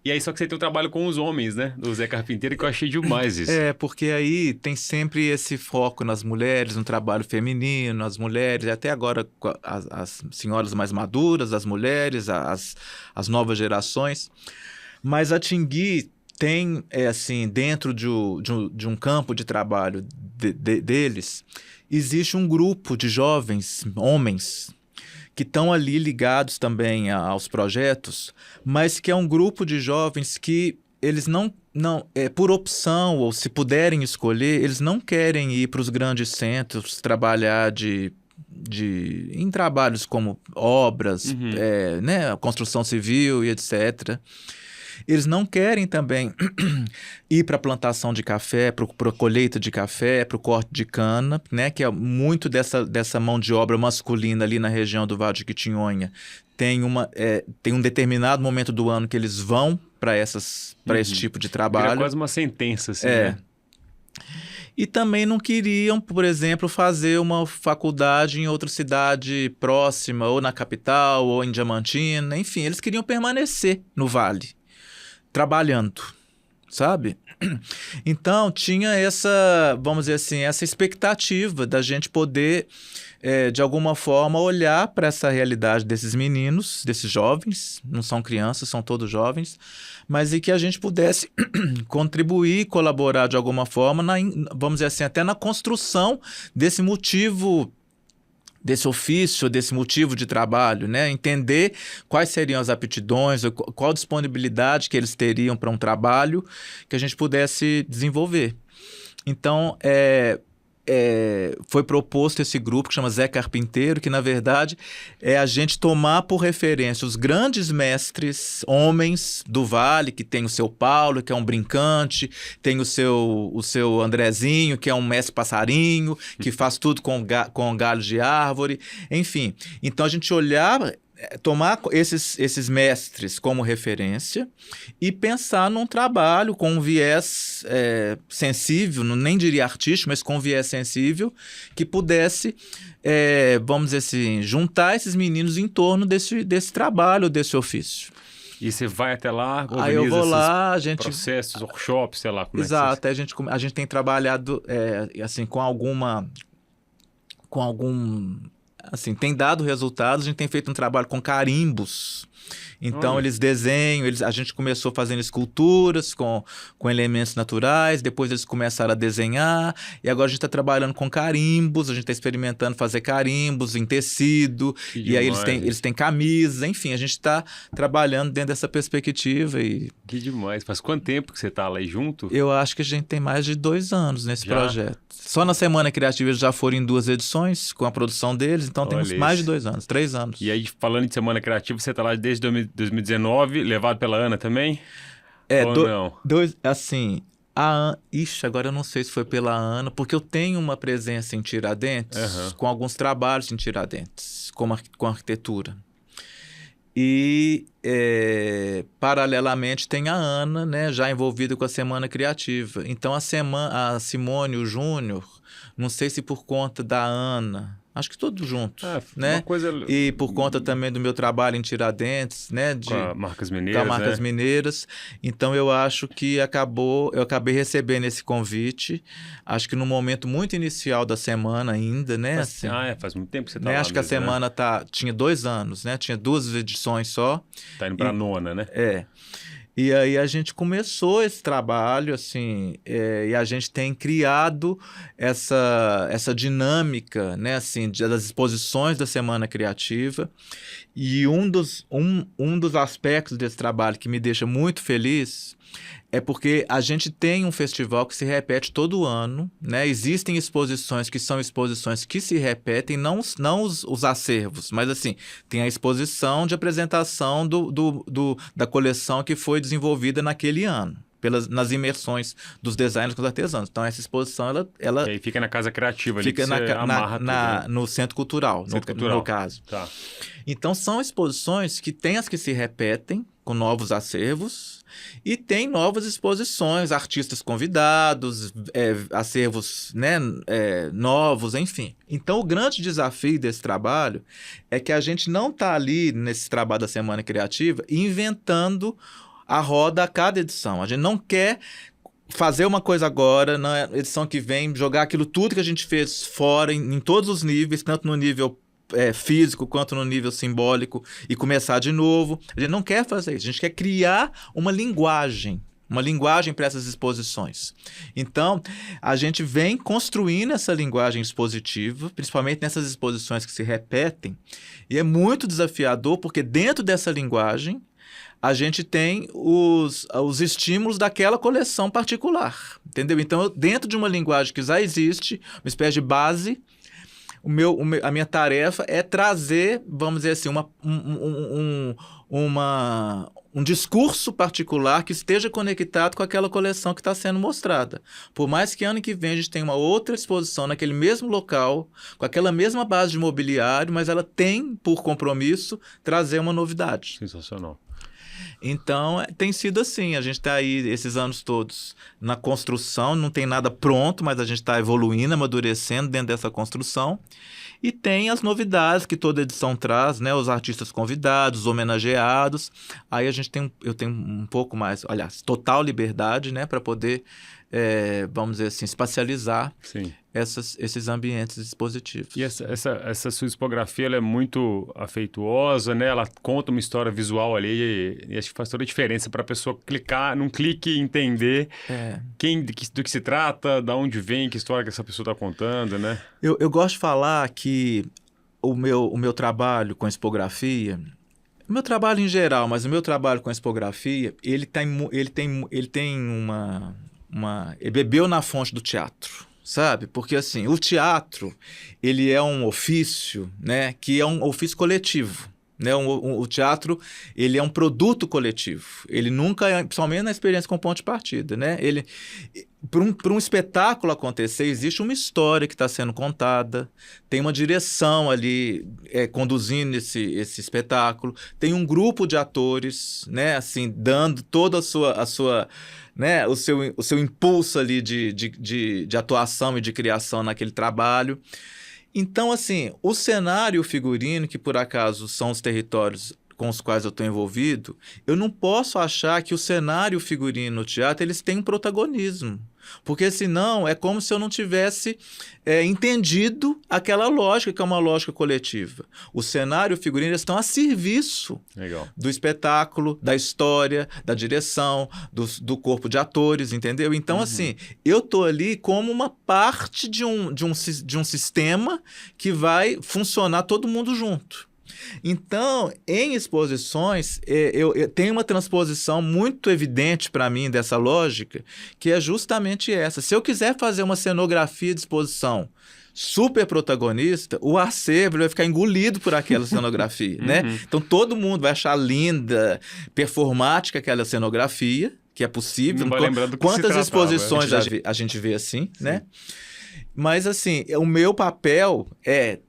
S2: E aí, só que você tem o trabalho com os homens, né? Do Zé Carpinteiro, que eu achei demais isso.
S1: Porque aí tem sempre esse foco nas mulheres, no trabalho feminino, as mulheres, até agora as senhoras mais maduras, as mulheres, as novas gerações. Mas a Tingui tem, assim, dentro de um campo de trabalho deles, existe um grupo de jovens, homens, que estão ali ligados também aos projetos, mas que é um grupo de jovens que eles não por opção, ou se puderem escolher, eles não querem ir para os grandes centros trabalhar em trabalhos como obras, né, construção civil e etc. Eles não querem também ir para a plantação de café, para a colheita de café, para o corte de cana, né, que é muito dessa mão de obra masculina ali na região do Vale de Jequitinhonha. Tem um determinado momento do ano que eles vão para esse tipo de trabalho.
S2: Era quase uma sentença, assim, né?
S1: E também não queriam, por exemplo, fazer uma faculdade em outra cidade próxima, ou na capital, ou em Diamantina, enfim, eles queriam permanecer no Vale, trabalhando, sabe? Então, tinha vamos dizer assim, essa expectativa da gente poder, de alguma forma, olhar para essa realidade desses meninos, desses jovens, não são crianças, são todos jovens, mas e que a gente pudesse contribuir, colaborar de alguma forma, vamos dizer assim, até na construção desse motivo, desse ofício, desse motivo de trabalho, né? Entender quais seriam as aptidões, qual a disponibilidade que eles teriam para um trabalho que a gente pudesse desenvolver. Então, foi proposto esse grupo que chama Zé Carpinteiro, que na verdade é a gente tomar por referência os grandes mestres, homens do Vale, que tem o seu Paulo, que é um brincante, tem o seu Andrezinho, que é um mestre passarinho, que faz tudo com galhos de árvore, enfim. Então a gente olhar tomar esses mestres como referência e pensar num trabalho com um viés sensível, nem diria artístico, mas com um viés sensível, que pudesse, vamos dizer assim, juntar esses meninos em torno desse trabalho, desse ofício.
S2: E você vai até lá, organiza
S1: Aí eu vou lá, a gente...
S2: processos, workshops, sei lá. Como
S1: Exato, a gente tem trabalhado assim, com algum... Assim, tem dado resultados, a gente tem feito um trabalho com carimbos. Então, eles desenham, a gente começou fazendo esculturas com elementos naturais, depois eles começaram a desenhar, e agora a gente está trabalhando com carimbos, a gente está experimentando fazer carimbos em tecido, e aí eles têm camisas, enfim, a gente está trabalhando dentro dessa perspectiva.
S2: Que demais. Faz quanto tempo que você está lá junto?
S1: Eu acho que a gente tem mais de 2 anos nesse projeto. Só na Semana Criativa eles já foram em 2 edições com a produção deles, então temos mais de 2 anos, 3 anos.
S2: E aí, falando de Semana Criativa, você está lá desde 2019, levado pela Ana também? Ou não?
S1: Assim, Ixi, agora eu não sei se foi pela Ana, porque eu tenho uma presença em Tiradentes, com alguns trabalhos em Tiradentes, com arquitetura. E, paralelamente, tem a Ana, né, já envolvida com a Semana Criativa. Então, a Simone, o Júnior, não sei se por conta da Ana... Acho que tudo junto, né? E por conta também do meu trabalho em Tiradentes, né?
S2: Com a Marcas Mineiras,
S1: com a Marcas Mineiras. Então, eu acho que eu acabei recebendo esse convite, acho que no momento muito inicial da semana ainda, né?
S2: Faz muito tempo que você está
S1: né?
S2: lá.
S1: Acho que a semana tinha 2 anos, né? Tinha 2 edições só.
S2: Está indo para a 9ª, né?
S1: E aí a gente começou esse trabalho, assim, e a gente tem criado essa dinâmica, né, assim, das exposições da Semana Criativa. E um dos aspectos desse trabalho que me deixa muito feliz é porque a gente tem um festival que se repete todo ano, né? Existem exposições que são exposições que se repetem, não os acervos, mas assim, tem a exposição de apresentação da coleção que foi desenvolvida naquele ano, nas imersões dos designers com os artesãos. Então, essa exposição, ela
S2: e aí fica na Casa Criativa, ali
S1: fica no Centro Cultural, no caso.
S2: Tá.
S1: Então, são exposições que tem as que se repetem, com novos acervos, e tem novas exposições, artistas convidados, acervos, né, novos, enfim. Então, o grande desafio desse trabalho é que a gente não está ali, nesse trabalho da Semana Criativa, inventando a roda a cada edição. A gente não quer fazer uma coisa agora, na edição que vem, jogar aquilo tudo que a gente fez fora, em todos os níveis, tanto no nível físico quanto no nível simbólico, e começar de novo. A gente não quer fazer isso, a gente quer criar uma linguagem para essas exposições. Então, a gente vem construindo essa linguagem expositiva, principalmente nessas exposições que se repetem, e é muito desafiador, porque dentro dessa linguagem, a gente tem os estímulos daquela coleção particular, entendeu? Então, dentro de uma linguagem que já existe, uma espécie de base, a minha tarefa é trazer, vamos dizer assim, um discurso particular que esteja conectado com aquela coleção que está sendo mostrada. Por mais que ano que vem a gente tenha uma outra exposição naquele mesmo local, com aquela mesma base de mobiliário, mas ela tem por compromisso trazer uma novidade.
S2: Sensacional.
S1: Então, tem sido assim, a gente está aí esses anos todos na construção, não tem nada pronto, mas a gente está evoluindo, amadurecendo dentro dessa construção. E tem as novidades que toda edição traz, né? Os artistas convidados, os homenageados. Aí eu tenho um pouco mais, aliás, total liberdade, né? Para poder, vamos dizer assim, espacializar esses ambientes expositivos.
S2: E essa sua tipografia, ela é muito afeituosa, né? Ela conta uma história visual ali e acho que faz toda a diferença para a pessoa clicar, num clique e entender do que se trata, da onde vem, que história que essa pessoa está contando, né?
S1: Eu gosto de falar que o meu trabalho com tipografia, o meu trabalho em geral, mas o meu trabalho com tipografia, ele bebeu na fonte do teatro. Sabe? Porque, assim, o teatro, ele é um ofício, né, que é um ofício coletivo, né? O teatro, ele é um produto coletivo. Ele nunca, principalmente na experiência com ponto de partida, né? Para um espetáculo acontecer, existe uma história que está sendo contada, tem uma direção ali conduzindo esse espetáculo, tem um grupo de atores, né, assim, dando toda a sua né, o seu impulso ali de atuação e de criação naquele trabalho. Então, assim, o cenário e o figurino, que por acaso são os territórios com os quais eu estou envolvido, eu não posso achar que o cenário e o figurino no teatro eles têm um protagonismo. Porque senão é como se eu não tivesse entendido aquela lógica, que é uma lógica coletiva. O cenário e o figurino eles estão a serviço do espetáculo, da história, da direção, do corpo de atores, entendeu? Então, assim, eu estou ali como uma parte de um sistema que vai funcionar todo mundo junto. Então, em exposições, eu tenho uma transposição muito evidente para mim dessa lógica, que é justamente essa. Se eu quiser fazer uma cenografia de exposição super protagonista, o acervo vai ficar engolido por aquela cenografia, né? Então, todo mundo vai achar linda, performática aquela cenografia, que é possível. Quantas exposições a gente vê assim, Sim. né? Mas, assim, o meu papel é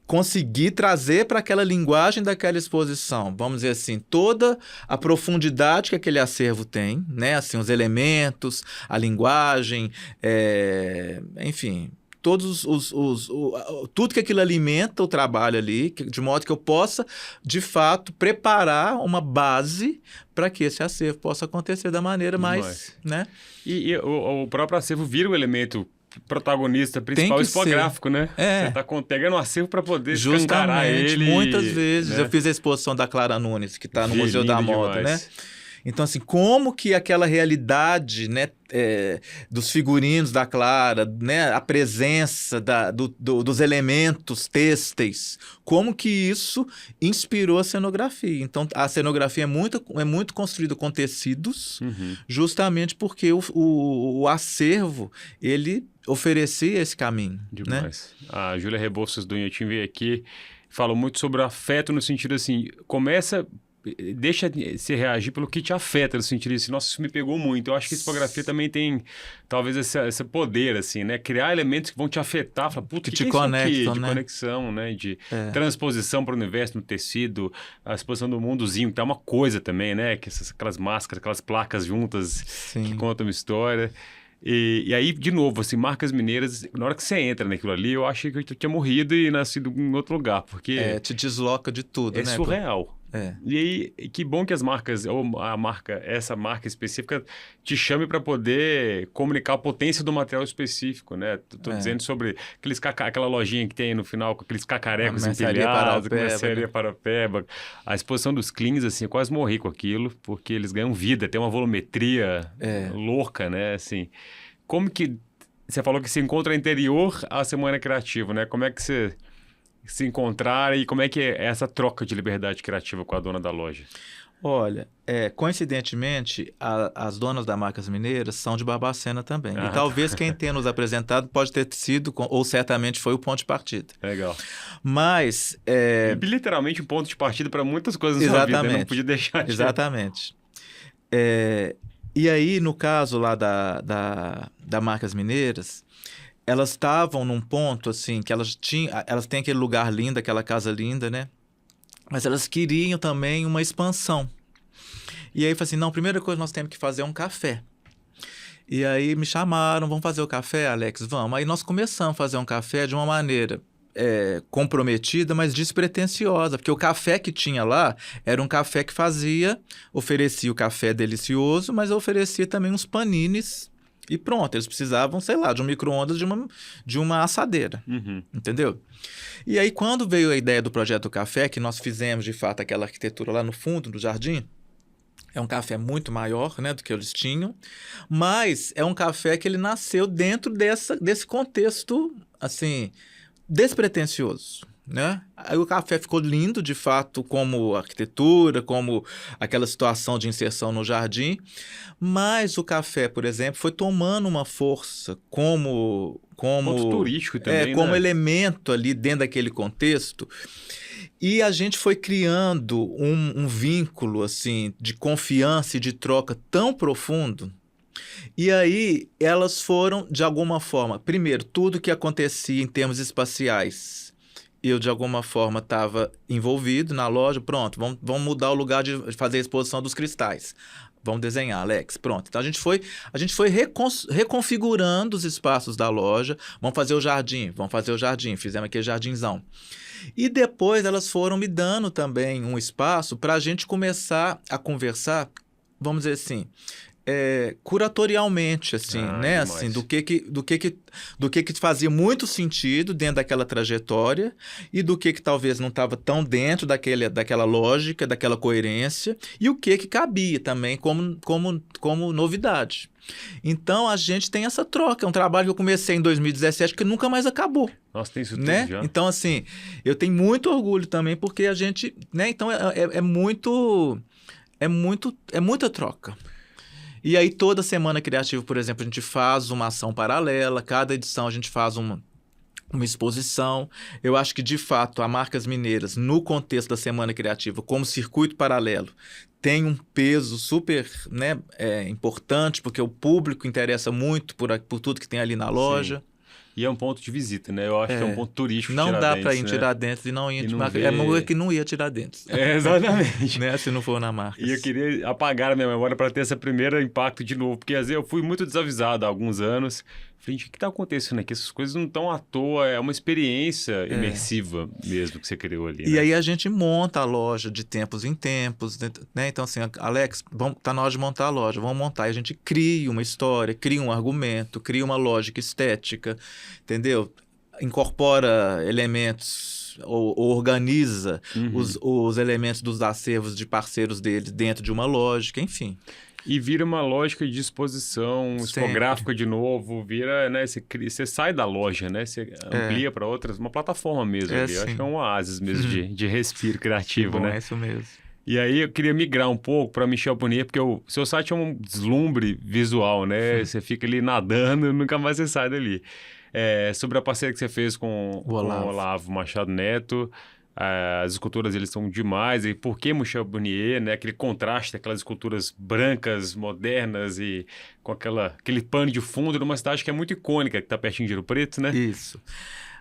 S1: conseguir trazer para aquela linguagem daquela exposição, vamos dizer assim, toda a profundidade que aquele acervo tem, né? Assim, os elementos, a linguagem, enfim, tudo que aquilo alimenta o trabalho ali, de modo que eu possa, de fato, preparar uma base para que esse acervo possa acontecer da maneira mais... né?
S2: E o próprio acervo vira um elemento protagonista principal expográfico, né? Você tá pegando um acervo para poder escancarar ele.
S1: Muitas vezes. Né? Eu fiz a exposição da Clara Nunes, que está no Museu da Moda, né? Então, assim, como que aquela realidade, né, dos figurinos da Clara, né, a presença dos elementos têxteis, como que isso inspirou a cenografia. Então, a cenografia é muito construída com tecidos, justamente porque o acervo, ele oferecia esse caminho.
S2: Demais. Né? A Júlia Rebouças do Inhotim veio aqui, falou muito sobre o afeto no sentido assim, deixa se reagir pelo que te afeta, no sentido assim, nossa, isso me pegou muito. Eu acho que a tipografia também tem, talvez, esse poder, assim, né? Criar elementos que vão te afetar, falar, puta, que te conectam, né? De conexão, né? De transposição para o universo no tecido, a exposição do mundozinho, que é uma coisa também, né? Que aquelas máscaras, aquelas placas juntas que contam uma história. E aí, de novo, assim, marcas mineiras, na hora que você entra naquilo ali, eu achei que eu tinha morrido e nascido em outro lugar, porque...
S1: te desloca de tudo, né?
S2: É surreal. E aí, que bom que as marcas, ou essa marca específica, te chame para poder comunicar a potência do material específico, né? Tô dizendo sobre aquela lojinha que tem aí no final, com aqueles cacarecos empilhados, com a mercearia Paraupeba. A exposição dos cleans, assim, eu quase morri com aquilo, porque eles ganham vida, tem uma volumetria louca, né? Assim, como que... Você falou que se encontra interior à Semana Criativa, né? Como é que você... se encontrar e como é que é essa troca de liberdade criativa com a dona da loja?
S1: Olha, coincidentemente, as donas da Marcas Mineiras são de Barbacena também. E talvez quem tenha nos apresentado pode ter sido, ou certamente foi o ponto de partida.
S2: Legal.
S1: Mas...
S2: literalmente um ponto de partida para muitas coisas na sua vida, né? Não podia deixar de...
S1: Exatamente. E aí, no caso lá da Marcas Mineiras... elas estavam num ponto, assim, que elas têm aquele lugar lindo, aquela casa linda, né? Mas elas queriam também uma expansão. E aí, eu falei assim, não, a primeira coisa que nós temos que fazer é um café. E aí, me chamaram, vamos fazer o café, Alex? Vamos. Aí, nós começamos a fazer um café de uma maneira comprometida, mas despretensiosa, porque o café que tinha lá era um café que oferecia o café delicioso, mas oferecia também uns panines. E pronto, eles precisavam, sei lá, de um micro-ondas de uma assadeira, entendeu? E aí, quando veio a ideia do Projeto Café, que nós fizemos, de fato, aquela arquitetura lá no fundo, no jardim, é um café muito maior, né, do que eles tinham, mas é um café que ele nasceu dentro desse contexto, assim, despretensioso. Né? Aí o café ficou lindo, de fato, como arquitetura, como aquela situação de inserção no jardim, mas o café, por exemplo, foi tomando uma força como
S2: ponto turístico também,
S1: como
S2: né?
S1: elemento ali dentro daquele contexto, e a gente foi criando um vínculo assim de confiança e de troca tão profundo, E aí elas foram, de alguma forma, primeiro, tudo que acontecia em termos espaciais, eu de alguma forma estava envolvido na loja, pronto, vamos mudar o lugar de fazer a exposição dos cristais. Vamos desenhar, Alex. Pronto. Então a gente foi reconfigurando os espaços da loja. Vamos fazer o jardim. Fizemos aquele jardinzão. E depois elas foram me dando também um espaço para a gente começar a conversar, vamos dizer assim, curatorialmente, assim, né?
S2: Demais.
S1: Assim, do que fazia muito sentido dentro daquela trajetória e do que talvez não estava tão dentro daquela lógica, daquela coerência, e o que cabia também como novidade. Então, a gente tem essa troca. É um trabalho que eu comecei em 2017 que nunca mais acabou.
S2: Nossa, tem isso tudo
S1: Né?
S2: já.
S1: Então, assim, eu tenho muito orgulho também, porque a gente, né? Então, é muita troca. E aí, toda semana criativa, por exemplo, a gente faz uma ação paralela, cada edição a gente faz uma exposição. Eu acho que, de fato, a Marcas Mineiras, no contexto da Semana Criativa, como circuito paralelo, tem um peso super, né, importante, porque o público interessa muito por tudo que tem ali na loja.
S2: Sim. E é um ponto de visita, né? Eu acho que é um ponto turístico.
S1: Não dá para ir em
S2: né?
S1: Tiradentes e não ir. Que não ia Tiradentes.
S2: Exatamente.
S1: Né? Se não for na Marcas.
S2: E eu queria apagar a minha memória para ter esse primeiro impacto de novo, porque às vezes eu fui muito desavisado há alguns anos. Falei, gente, o que está acontecendo aqui? Essas coisas não estão à toa, é uma experiência imersiva mesmo que você criou ali.
S1: E
S2: né?
S1: aí a gente monta a loja de tempos em tempos, né? Então assim, Alex, tá na hora de montar a loja, vamos montar. E a gente cria uma história, cria um argumento, cria uma lógica estética, entendeu? Incorpora elementos ou organiza os elementos dos acervos de parceiros deles dentro de uma lógica, enfim.
S2: E vira uma lógica de exposição expográfica de novo, vira, né? Você sai da loja, né? Você amplia para outras, uma plataforma mesmo ali. Eu acho que é um oásis mesmo de respiro criativo,
S1: bom,
S2: né?
S1: É isso mesmo.
S2: E aí eu queria migrar um pouco para Michel Burnier, porque o seu site é um deslumbre visual, né? Você fica ali nadando e nunca mais você sai dali. Sobre a parceria que você fez com o Olavo Machado Neto, as esculturas eles são demais. E por que Michel Burnier, né? Aquele contraste, aquelas esculturas brancas, modernas e com aquele pano de fundo numa cidade que é muito icônica, que está pertinho de Ouro Preto, né?
S1: Isso.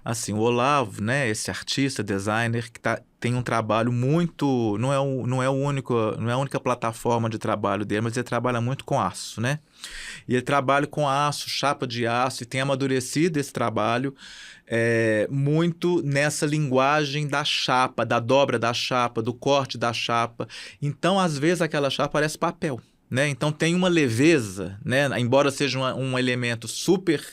S1: Assim, o Olavo, né, esse artista, designer, que tem um trabalho muito... Não é a única plataforma de trabalho dele, mas ele trabalha muito com aço, né? E ele trabalha com aço, chapa de aço, e tem amadurecido esse trabalho muito nessa linguagem da chapa, da dobra da chapa, do corte da chapa. Então, às vezes, aquela chapa parece papel, né? Então, tem uma leveza, né? Embora seja um elemento super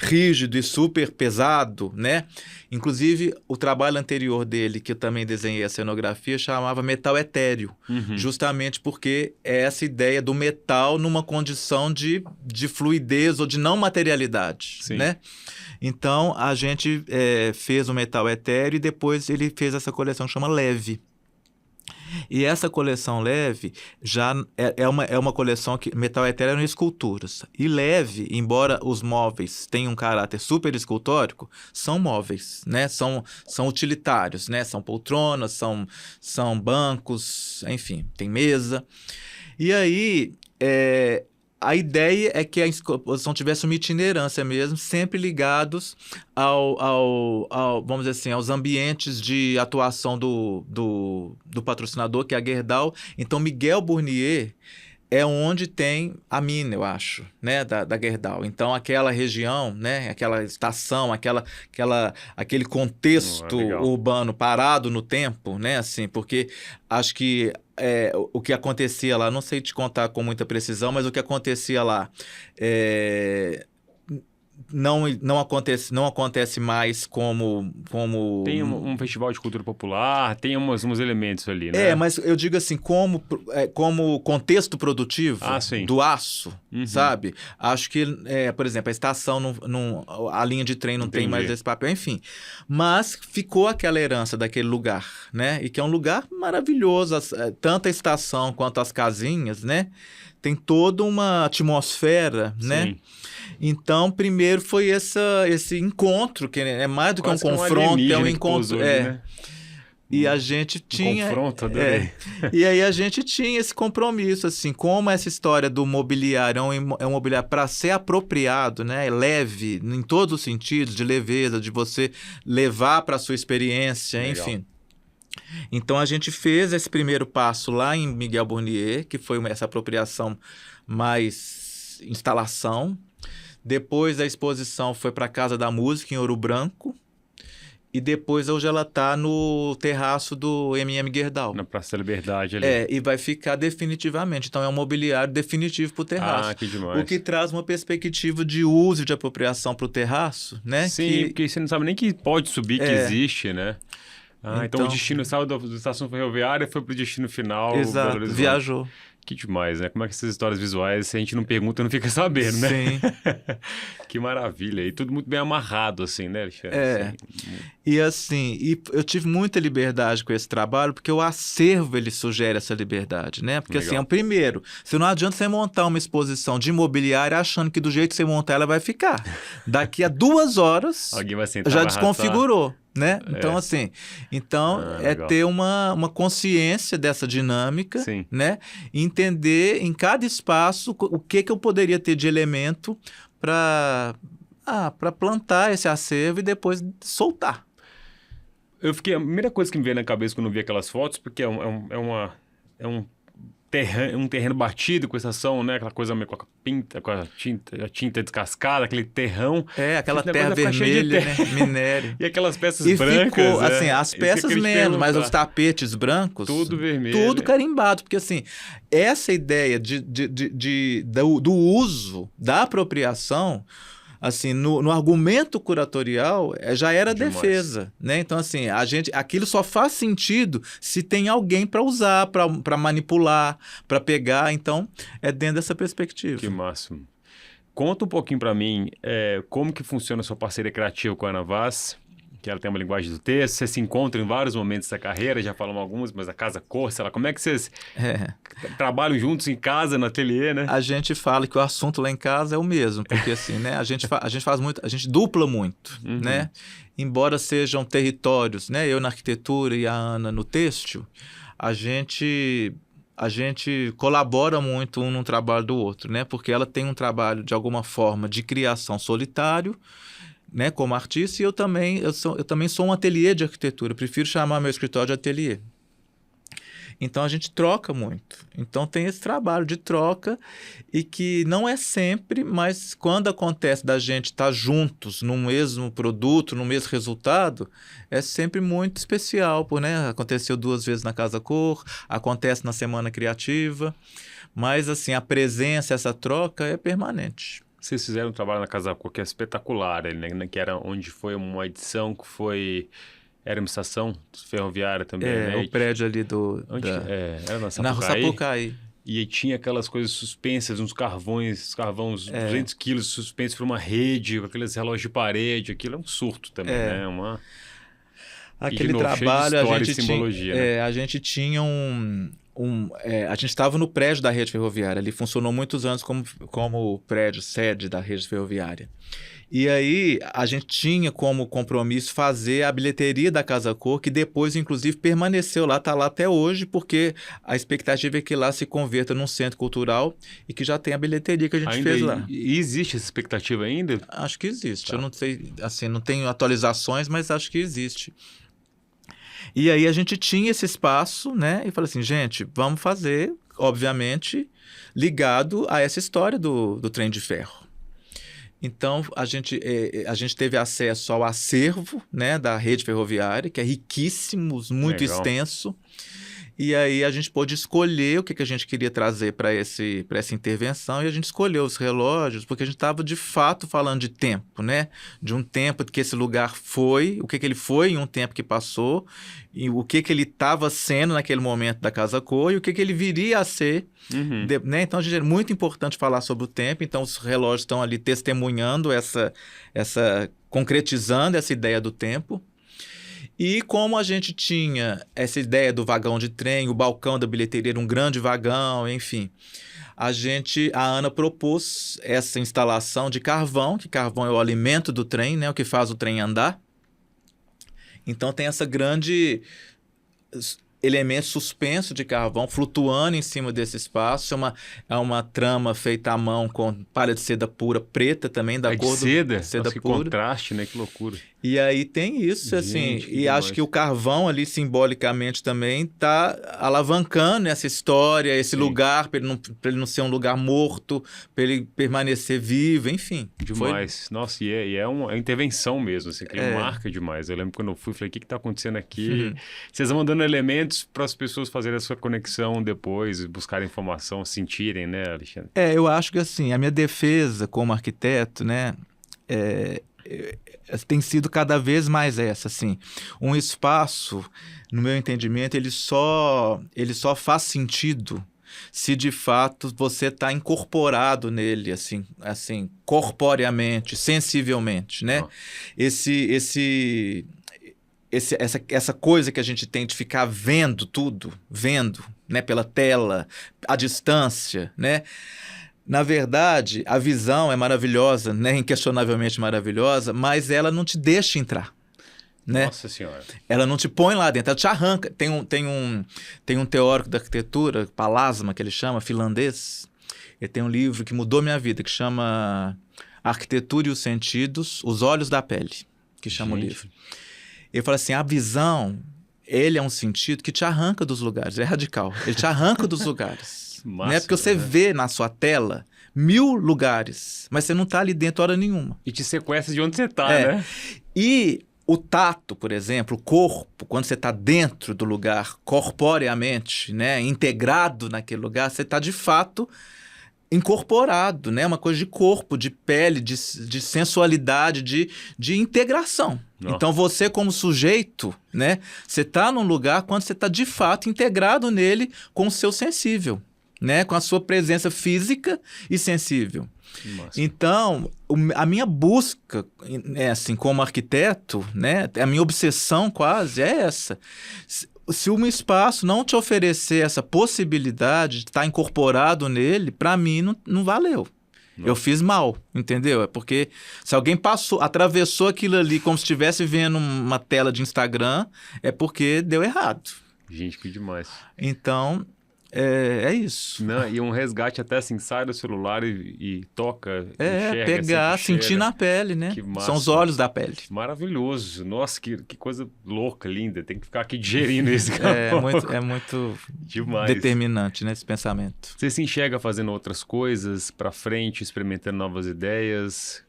S1: rígido e super pesado, né? Inclusive, o trabalho anterior dele, que eu também desenhei a cenografia, chamava Metal Etéreo, justamente porque é essa ideia do metal numa condição de fluidez ou de não materialidade, né? Então, a gente fez o Metal Etéreo e depois ele fez essa coleção que chama Leve. E essa coleção Leve já é uma coleção que Metal Etéreo eram esculturas. E Leve, embora os móveis tenham um caráter super escultórico, são móveis, né? São utilitários, né? São poltronas, são bancos, enfim, tem mesa. E aí, a ideia é que a exposição tivesse uma itinerância mesmo, sempre ligados vamos dizer assim, aos ambientes de atuação do patrocinador, que é a Gerdau. Então, Miguel Burnier é onde tem a mina, eu acho, né, da Gerdau. Então, aquela região, né, aquela estação, aquele contexto urbano parado no tempo, né, assim, porque acho que o que acontecia lá, não sei te contar com muita precisão, mas o que acontecia lá não acontece mais como...
S2: Tem um festival de cultura popular, tem uns elementos ali, né?
S1: Mas eu digo assim, como contexto produtivo do aço, sabe? Acho que, por exemplo, a estação, a linha de trem não tem mais esse papel, enfim. Mas ficou aquela herança daquele lugar, né? E que é um lugar maravilhoso, tanto a estação quanto as casinhas, né? Tem toda uma atmosfera, né? Então, primeiro foi esse encontro, que é mais do que um confronto, é um encontro.
S2: Né?
S1: E a gente tinha...
S2: confronto, adorei.
S1: E aí a gente tinha esse compromisso, assim, como essa história do mobiliário é um mobiliário para ser apropriado, né, leve, em todos os sentidos, de leveza, de você levar para a sua experiência,
S2: Legal.
S1: enfim. Então a gente fez esse primeiro passo lá em Miguel Burnier, que foi essa apropriação mais instalação. Depois a exposição foi para a Casa da Música, em Ouro Branco. E depois hoje ela está no terraço do MM Gerdau.
S2: Na Praça da Liberdade ali.
S1: E vai ficar definitivamente. Então é um mobiliário definitivo para o terraço.
S2: Que demais.
S1: O que traz uma perspectiva de uso e de apropriação para o terraço, né?
S2: Sim, porque você não sabe nem que pode subir, que existe, né? Então o destino saiu da estação ferroviária e foi pro destino final.
S1: Exato, viajou.
S2: Que demais, né? Como é que essas histórias visuais, se a gente não pergunta, não fica sabendo, né?
S1: Sim.
S2: Que maravilha. E tudo muito bem amarrado, assim, né, Alexandre?
S1: E eu tive muita liberdade com esse trabalho, porque o acervo, ele sugere essa liberdade, né? Porque,
S2: Legal.
S1: assim, primeiro, se não adianta você montar uma exposição de imobiliária achando que do jeito que você montar ela vai ficar. Daqui a 2 horas,
S2: alguém vai sentar,
S1: já
S2: vai
S1: desconfigurou. Né? Então,
S2: legal.
S1: ter uma consciência dessa dinâmica,
S2: Sim.
S1: né? E entender em cada espaço o que eu poderia ter de elemento para plantar esse acervo e depois soltar.
S2: A primeira coisa que me veio na cabeça quando eu vi aquelas fotos, porque é um terreno batido com estação, né? Aquela coisa meio com a tinta descascada, aquele terrão.
S1: Aquela terra vermelha, né? Minério.
S2: E aquelas peças
S1: e
S2: brancas.
S1: Ficou, assim, as peças menos, mas os tapetes brancos...
S2: Tudo vermelho.
S1: Tudo carimbado, porque assim, essa ideia do uso, da apropriação... Assim, no argumento curatorial, já era defesa, né? Então, assim, aquilo só faz sentido se tem alguém para usar, para manipular, para pegar. Então, é dentro dessa perspectiva.
S2: Que máximo. Conta um pouquinho para mim como que funciona a sua parceria criativa com a Ana Vaz, que ela tem uma linguagem do texto, vocês se encontram em vários momentos da carreira, já falamos alguns, mas a Casa Cor, sei lá, como é que vocês trabalham juntos em casa, no ateliê, né?
S1: A gente fala que o assunto lá em casa é o mesmo, porque assim, né, a gente faz muito, a gente dupla muito, né? Embora sejam territórios, né, eu na arquitetura e a Ana no têxtil, a gente colabora muito um no trabalho do outro, né? Porque ela tem um trabalho, de alguma forma, de criação solitário, né, como artista, e eu também sou um ateliê de arquitetura, prefiro chamar meu escritório de ateliê. Então a gente troca muito. Então tem esse trabalho de troca e que não é sempre, mas quando acontece da gente estar juntos no mesmo produto, no mesmo resultado, é sempre muito especial, né? Aconteceu 2 vezes na Casa Cor, acontece na Semana Criativa, mas assim, a presença, essa troca é permanente.
S2: Vocês fizeram um trabalho na Casa Cor que é espetacular, né? Que era onde foi uma edição que foi... Era uma estação ferroviária também, né?
S1: O prédio ali
S2: era na
S1: Sapucaí.
S2: E aí tinha aquelas coisas suspensas, uns carvões 200 quilos suspensos por uma rede, com aqueles relógios de parede. Aquilo é um surto também, né?
S1: Aquele
S2: novo,
S1: trabalho,
S2: a gente
S1: tinha a gente estava no prédio da rede ferroviária, ele funcionou muitos anos como prédio sede da rede ferroviária. E aí a gente tinha como compromisso fazer a bilheteria da Casa Cor, que depois, inclusive, permaneceu lá, está lá até hoje, porque a expectativa é que lá se converta num centro cultural e que já tem a bilheteria que a gente fez lá.
S2: E existe essa expectativa ainda?
S1: Acho que existe. Tá. Eu não sei, assim, não tenho atualizações, mas acho que existe. E aí a gente tinha esse espaço, né? E falei assim, gente, vamos fazer, obviamente, ligado a essa história do trem de ferro. Então, a gente teve acesso ao acervo, né, da rede ferroviária, que é riquíssimo, muito extenso. E aí a gente pôde escolher o que a gente queria trazer para essa intervenção, e a gente escolheu os relógios, porque a gente estava, de fato, falando de tempo, né? De um tempo que esse lugar foi, o que ele foi em um tempo que passou, e o que ele estava sendo naquele momento da Casa Cor, e o que ele viria a ser. Né? Então, é muito importante falar sobre o tempo. Então, os relógios estão ali testemunhando concretizando essa ideia do tempo. E como a gente tinha essa ideia do vagão de trem, o balcão da bilheteria era um grande vagão, enfim, a Ana propôs essa instalação de carvão, que carvão é o alimento do trem, né, o que faz o trem andar. Então tem essa grande elementos suspensos de carvão flutuando em cima desse espaço. É uma trama feita à mão com palha de seda pura, preta também, da cor
S2: seda?
S1: de seda
S2: Nossa, que
S1: pura.
S2: contraste, né? Que loucura.
S1: E aí tem isso, assim,
S2: Gente, que
S1: e
S2: demais.
S1: acho que o carvão ali, simbolicamente também, está alavancando essa história, esse
S2: Sim.
S1: lugar, para ele não ser um lugar morto, para ele permanecer vivo, enfim.
S2: Demais. Nossa, e é uma intervenção mesmo, assim, que ele marca demais. Eu lembro quando eu fui, falei, o que está acontecendo aqui? Vocês vão dando elementos para as pessoas fazerem a sua conexão depois, buscarem informação, sentirem, né, Alexandre?
S1: Eu acho que assim, a minha defesa como arquiteto, né, tem sido cada vez mais essa, assim, um espaço, no meu entendimento, ele só faz sentido se de fato você está incorporado nele, assim, corporeamente, sensivelmente, né? Essa coisa que a gente tem de ficar vendo tudo, né, pela tela, à distância, né? Na verdade, a visão é maravilhosa, né, inquestionavelmente maravilhosa, mas ela não te deixa entrar, né?
S2: Nossa Senhora.
S1: Ela não te põe lá dentro, ela te arranca. Tem um teórico da arquitetura, Palasma, que ele chama, finlandês. Ele tem um livro que mudou minha vida, que chama Arquitetura e os Sentidos, Os Olhos da Pele, que chama o livro. Ele fala assim, a visão, ele é um sentido que te arranca dos lugares, é radical. Ele te arranca dos lugares.
S2: Massa,
S1: né? Porque você vê na sua tela 1000 lugares, mas você não está ali dentro hora nenhuma.
S2: E te sequestra de onde você está, né?
S1: E o tato, por exemplo, o corpo, quando você está dentro do lugar, corporeamente, né? Integrado naquele lugar, você está de fato incorporado, né? Uma coisa de corpo, de pele, de sensualidade, de integração.
S2: Nossa.
S1: Então você como sujeito, né? Você está num lugar quando você está de fato integrado nele com o seu sensível, né? Com a sua presença física e sensível. Então, a minha busca, assim, como arquiteto, né? A minha obsessão quase é essa. Se um espaço não te oferecer essa possibilidade de estar incorporado nele, para mim não valeu. Eu fiz mal, entendeu? É porque se alguém atravessou aquilo ali como se estivesse vendo uma tela de Instagram, é porque deu errado.
S2: Gente, que demais.
S1: Então, é isso.
S2: Não, e um resgate até assim, sai do celular e toca, enxerga,
S1: pegar, sentir na pele, né?
S2: Que massa.
S1: São os olhos da pele.
S2: Maravilhoso. Nossa, que coisa louca, linda. Tem que ficar aqui digerindo isso.
S1: É muito
S2: demais.
S1: Determinante, né, esse pensamento.
S2: Você se enxerga fazendo outras coisas para frente, experimentando novas ideias?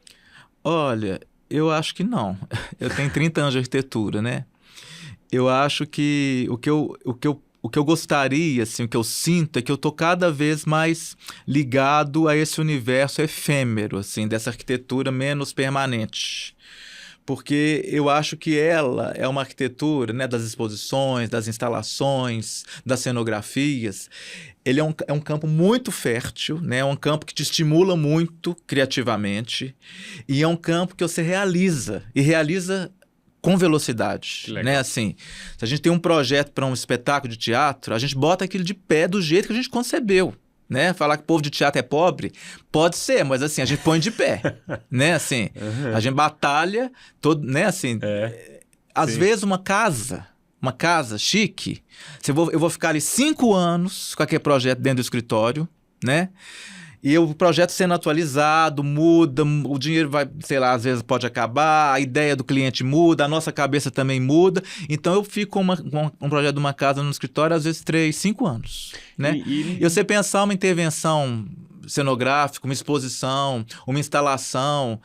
S1: Olha, eu acho que não. Eu tenho 30 anos de arquitetura, né? Eu acho que o que eu gostaria, assim, o que eu sinto é que eu estou cada vez mais ligado a esse universo efêmero, assim, dessa arquitetura menos permanente. Porque eu acho que ela é uma arquitetura, né, das exposições, das instalações, das cenografias. Ele é um campo muito fértil, né? É um campo que te estimula muito criativamente e é um campo que você realiza com velocidade, né? Assim, se a gente tem um projeto para um espetáculo de teatro, a gente bota aquilo de pé do jeito que a gente concebeu, né? Falar que o povo de teatro é pobre, pode ser, mas assim, a gente põe de pé, né? Assim, a gente batalha, né? Assim, às vezes uma casa chique, eu vou ficar ali 5 anos com aquele projeto dentro do escritório, né? E o projeto sendo atualizado, muda, o dinheiro vai, sei lá, às vezes pode acabar, a ideia do cliente muda, a nossa cabeça também muda. Então eu fico com um projeto de uma casa no escritório, às vezes 3, 5 anos, né? E você pensar uma intervenção cenográfica, uma exposição, uma instalação,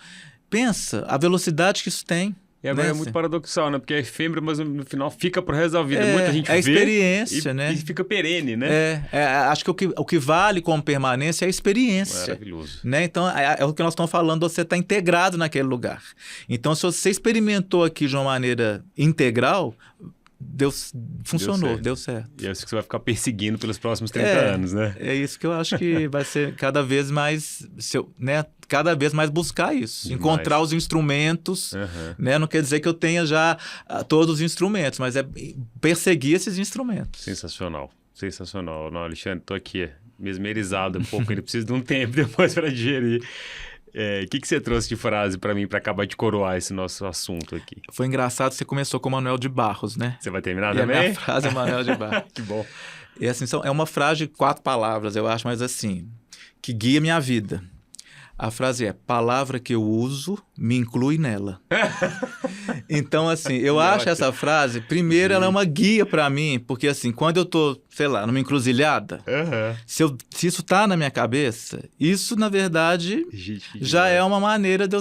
S1: pensa a velocidade que isso tem.
S2: E agora é muito paradoxal, né? Porque é efêmero, mas no final fica pro resto da vida. Muita gente vê
S1: experiência, né?
S2: E fica perene, né?
S1: Acho que o que vale como permanência é a experiência.
S2: Maravilhoso.
S1: Né? Então, é o que nós estamos falando, você está integrado naquele lugar. Então, se você experimentou aqui de uma maneira integral, funcionou, deu certo.
S2: E é isso que você vai ficar perseguindo pelos próximos 30 anos, né?
S1: É isso que eu acho que vai ser cada vez mais, né? Cada vez mais buscar isso. Demais. Encontrar os instrumentos, né? Não quer dizer que eu tenha já todos os instrumentos, mas é perseguir esses instrumentos.
S2: Sensacional, sensacional. Não, Alexandre, estou aqui mesmerizado um pouco, ele precisa de um tempo depois para digerir. O que você trouxe de frase para mim para acabar de coroar esse nosso assunto aqui?
S1: Foi engraçado, você começou com o Manuel de Barros, né?
S2: Você vai terminar
S1: e
S2: também?
S1: A minha frase é Manuel de Barros.
S2: Que bom.
S1: E assim, é uma frase de 4 palavras, eu acho, mas assim, que guia minha vida. A frase é: palavra que eu uso me inclui nela. Então, assim, eu acho essa frase, primeiro, ela é uma guia para mim, porque assim, quando eu tô, sei lá, numa encruzilhada, se isso tá na minha cabeça, isso, na verdade, já é uma maneira de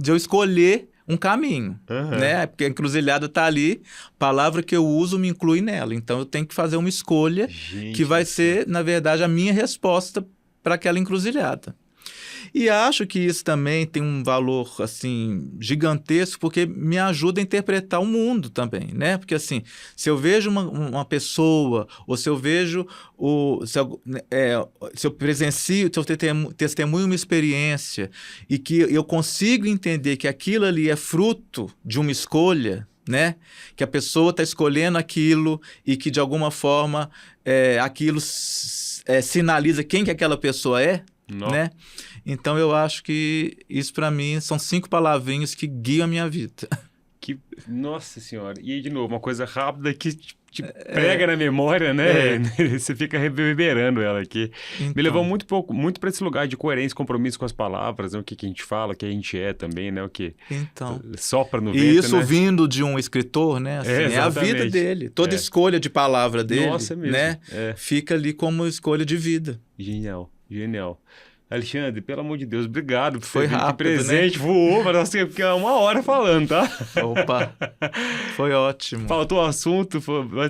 S1: eu escolher um caminho, né? Porque a encruzilhada tá ali, palavra que eu uso me inclui nela. Então, eu tenho que fazer uma escolha que vai ser, na verdade, a minha resposta para aquela encruzilhada. E acho que isso também tem um valor, assim, gigantesco, porque me ajuda a interpretar o mundo também, né? Porque, assim, se eu vejo uma pessoa, ou se eu vejo, se eu presencio, se eu testemunho uma experiência e que eu consigo entender que aquilo ali é fruto de uma escolha, né? Que a pessoa está escolhendo aquilo e que, de alguma forma, aquilo sinaliza quem que aquela pessoa é, né? Então, eu acho que isso, para mim, são 5 palavrinhas que guiam a minha vida.
S2: Nossa Senhora. E aí, de novo, uma coisa rápida que te prega na memória, né? Você fica reverberando ela aqui. Então, me levou muito para esse lugar de coerência, compromisso com as palavras, né? O que a gente fala, o que a gente é também, né? O que sopra no vento,
S1: e isso,
S2: né?
S1: Vindo de um escritor, né? Assim, é a vida dele. Toda escolha de palavra dele,
S2: nossa, mesmo.
S1: Né? Fica ali como escolha de vida.
S2: Genial, genial. Alexandre, pelo amor de Deus, obrigado por
S1: foi rápido,
S2: que presente, né? Voou, mas nós ficamos 1 hora falando, tá?
S1: Opa, foi ótimo.
S2: Faltou o assunto,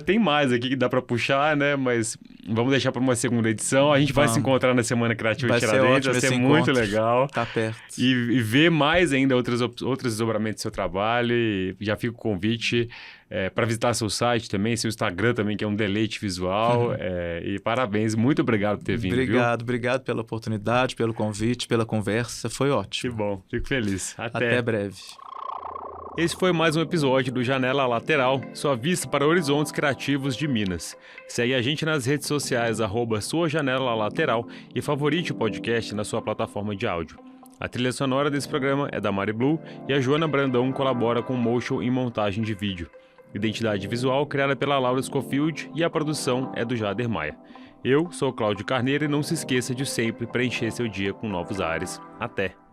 S2: tem mais aqui que dá para puxar, né? Mas vamos deixar para uma segunda edição. A gente vai se encontrar na Semana Criativa Tiradentes, vai ser muito legal.
S1: Tá perto.
S2: E ver mais ainda outros desdobramentos do seu trabalho. E já fica o convite para visitar seu site também, seu Instagram também, que é um deleite visual. E parabéns, muito obrigado por ter vindo.
S1: Obrigado pela oportunidade, pelo convite, pela conversa. Foi ótimo.
S2: Que bom, fico feliz.
S1: Até breve.
S2: Esse foi mais um episódio do Janela Lateral, sua vista para horizontes criativos de Minas. Segue a gente nas redes sociais, @suajanelalateral, e favorite o podcast na sua plataforma de áudio. A trilha sonora desse programa é da Mari Blue e a Joana Brandão colabora com motion e montagem de vídeo. Identidade visual criada pela Laura Scofield e a produção é do Jader Maia. Eu sou o Cláudio Carneiro e não se esqueça de sempre preencher seu dia com novos ares. Até!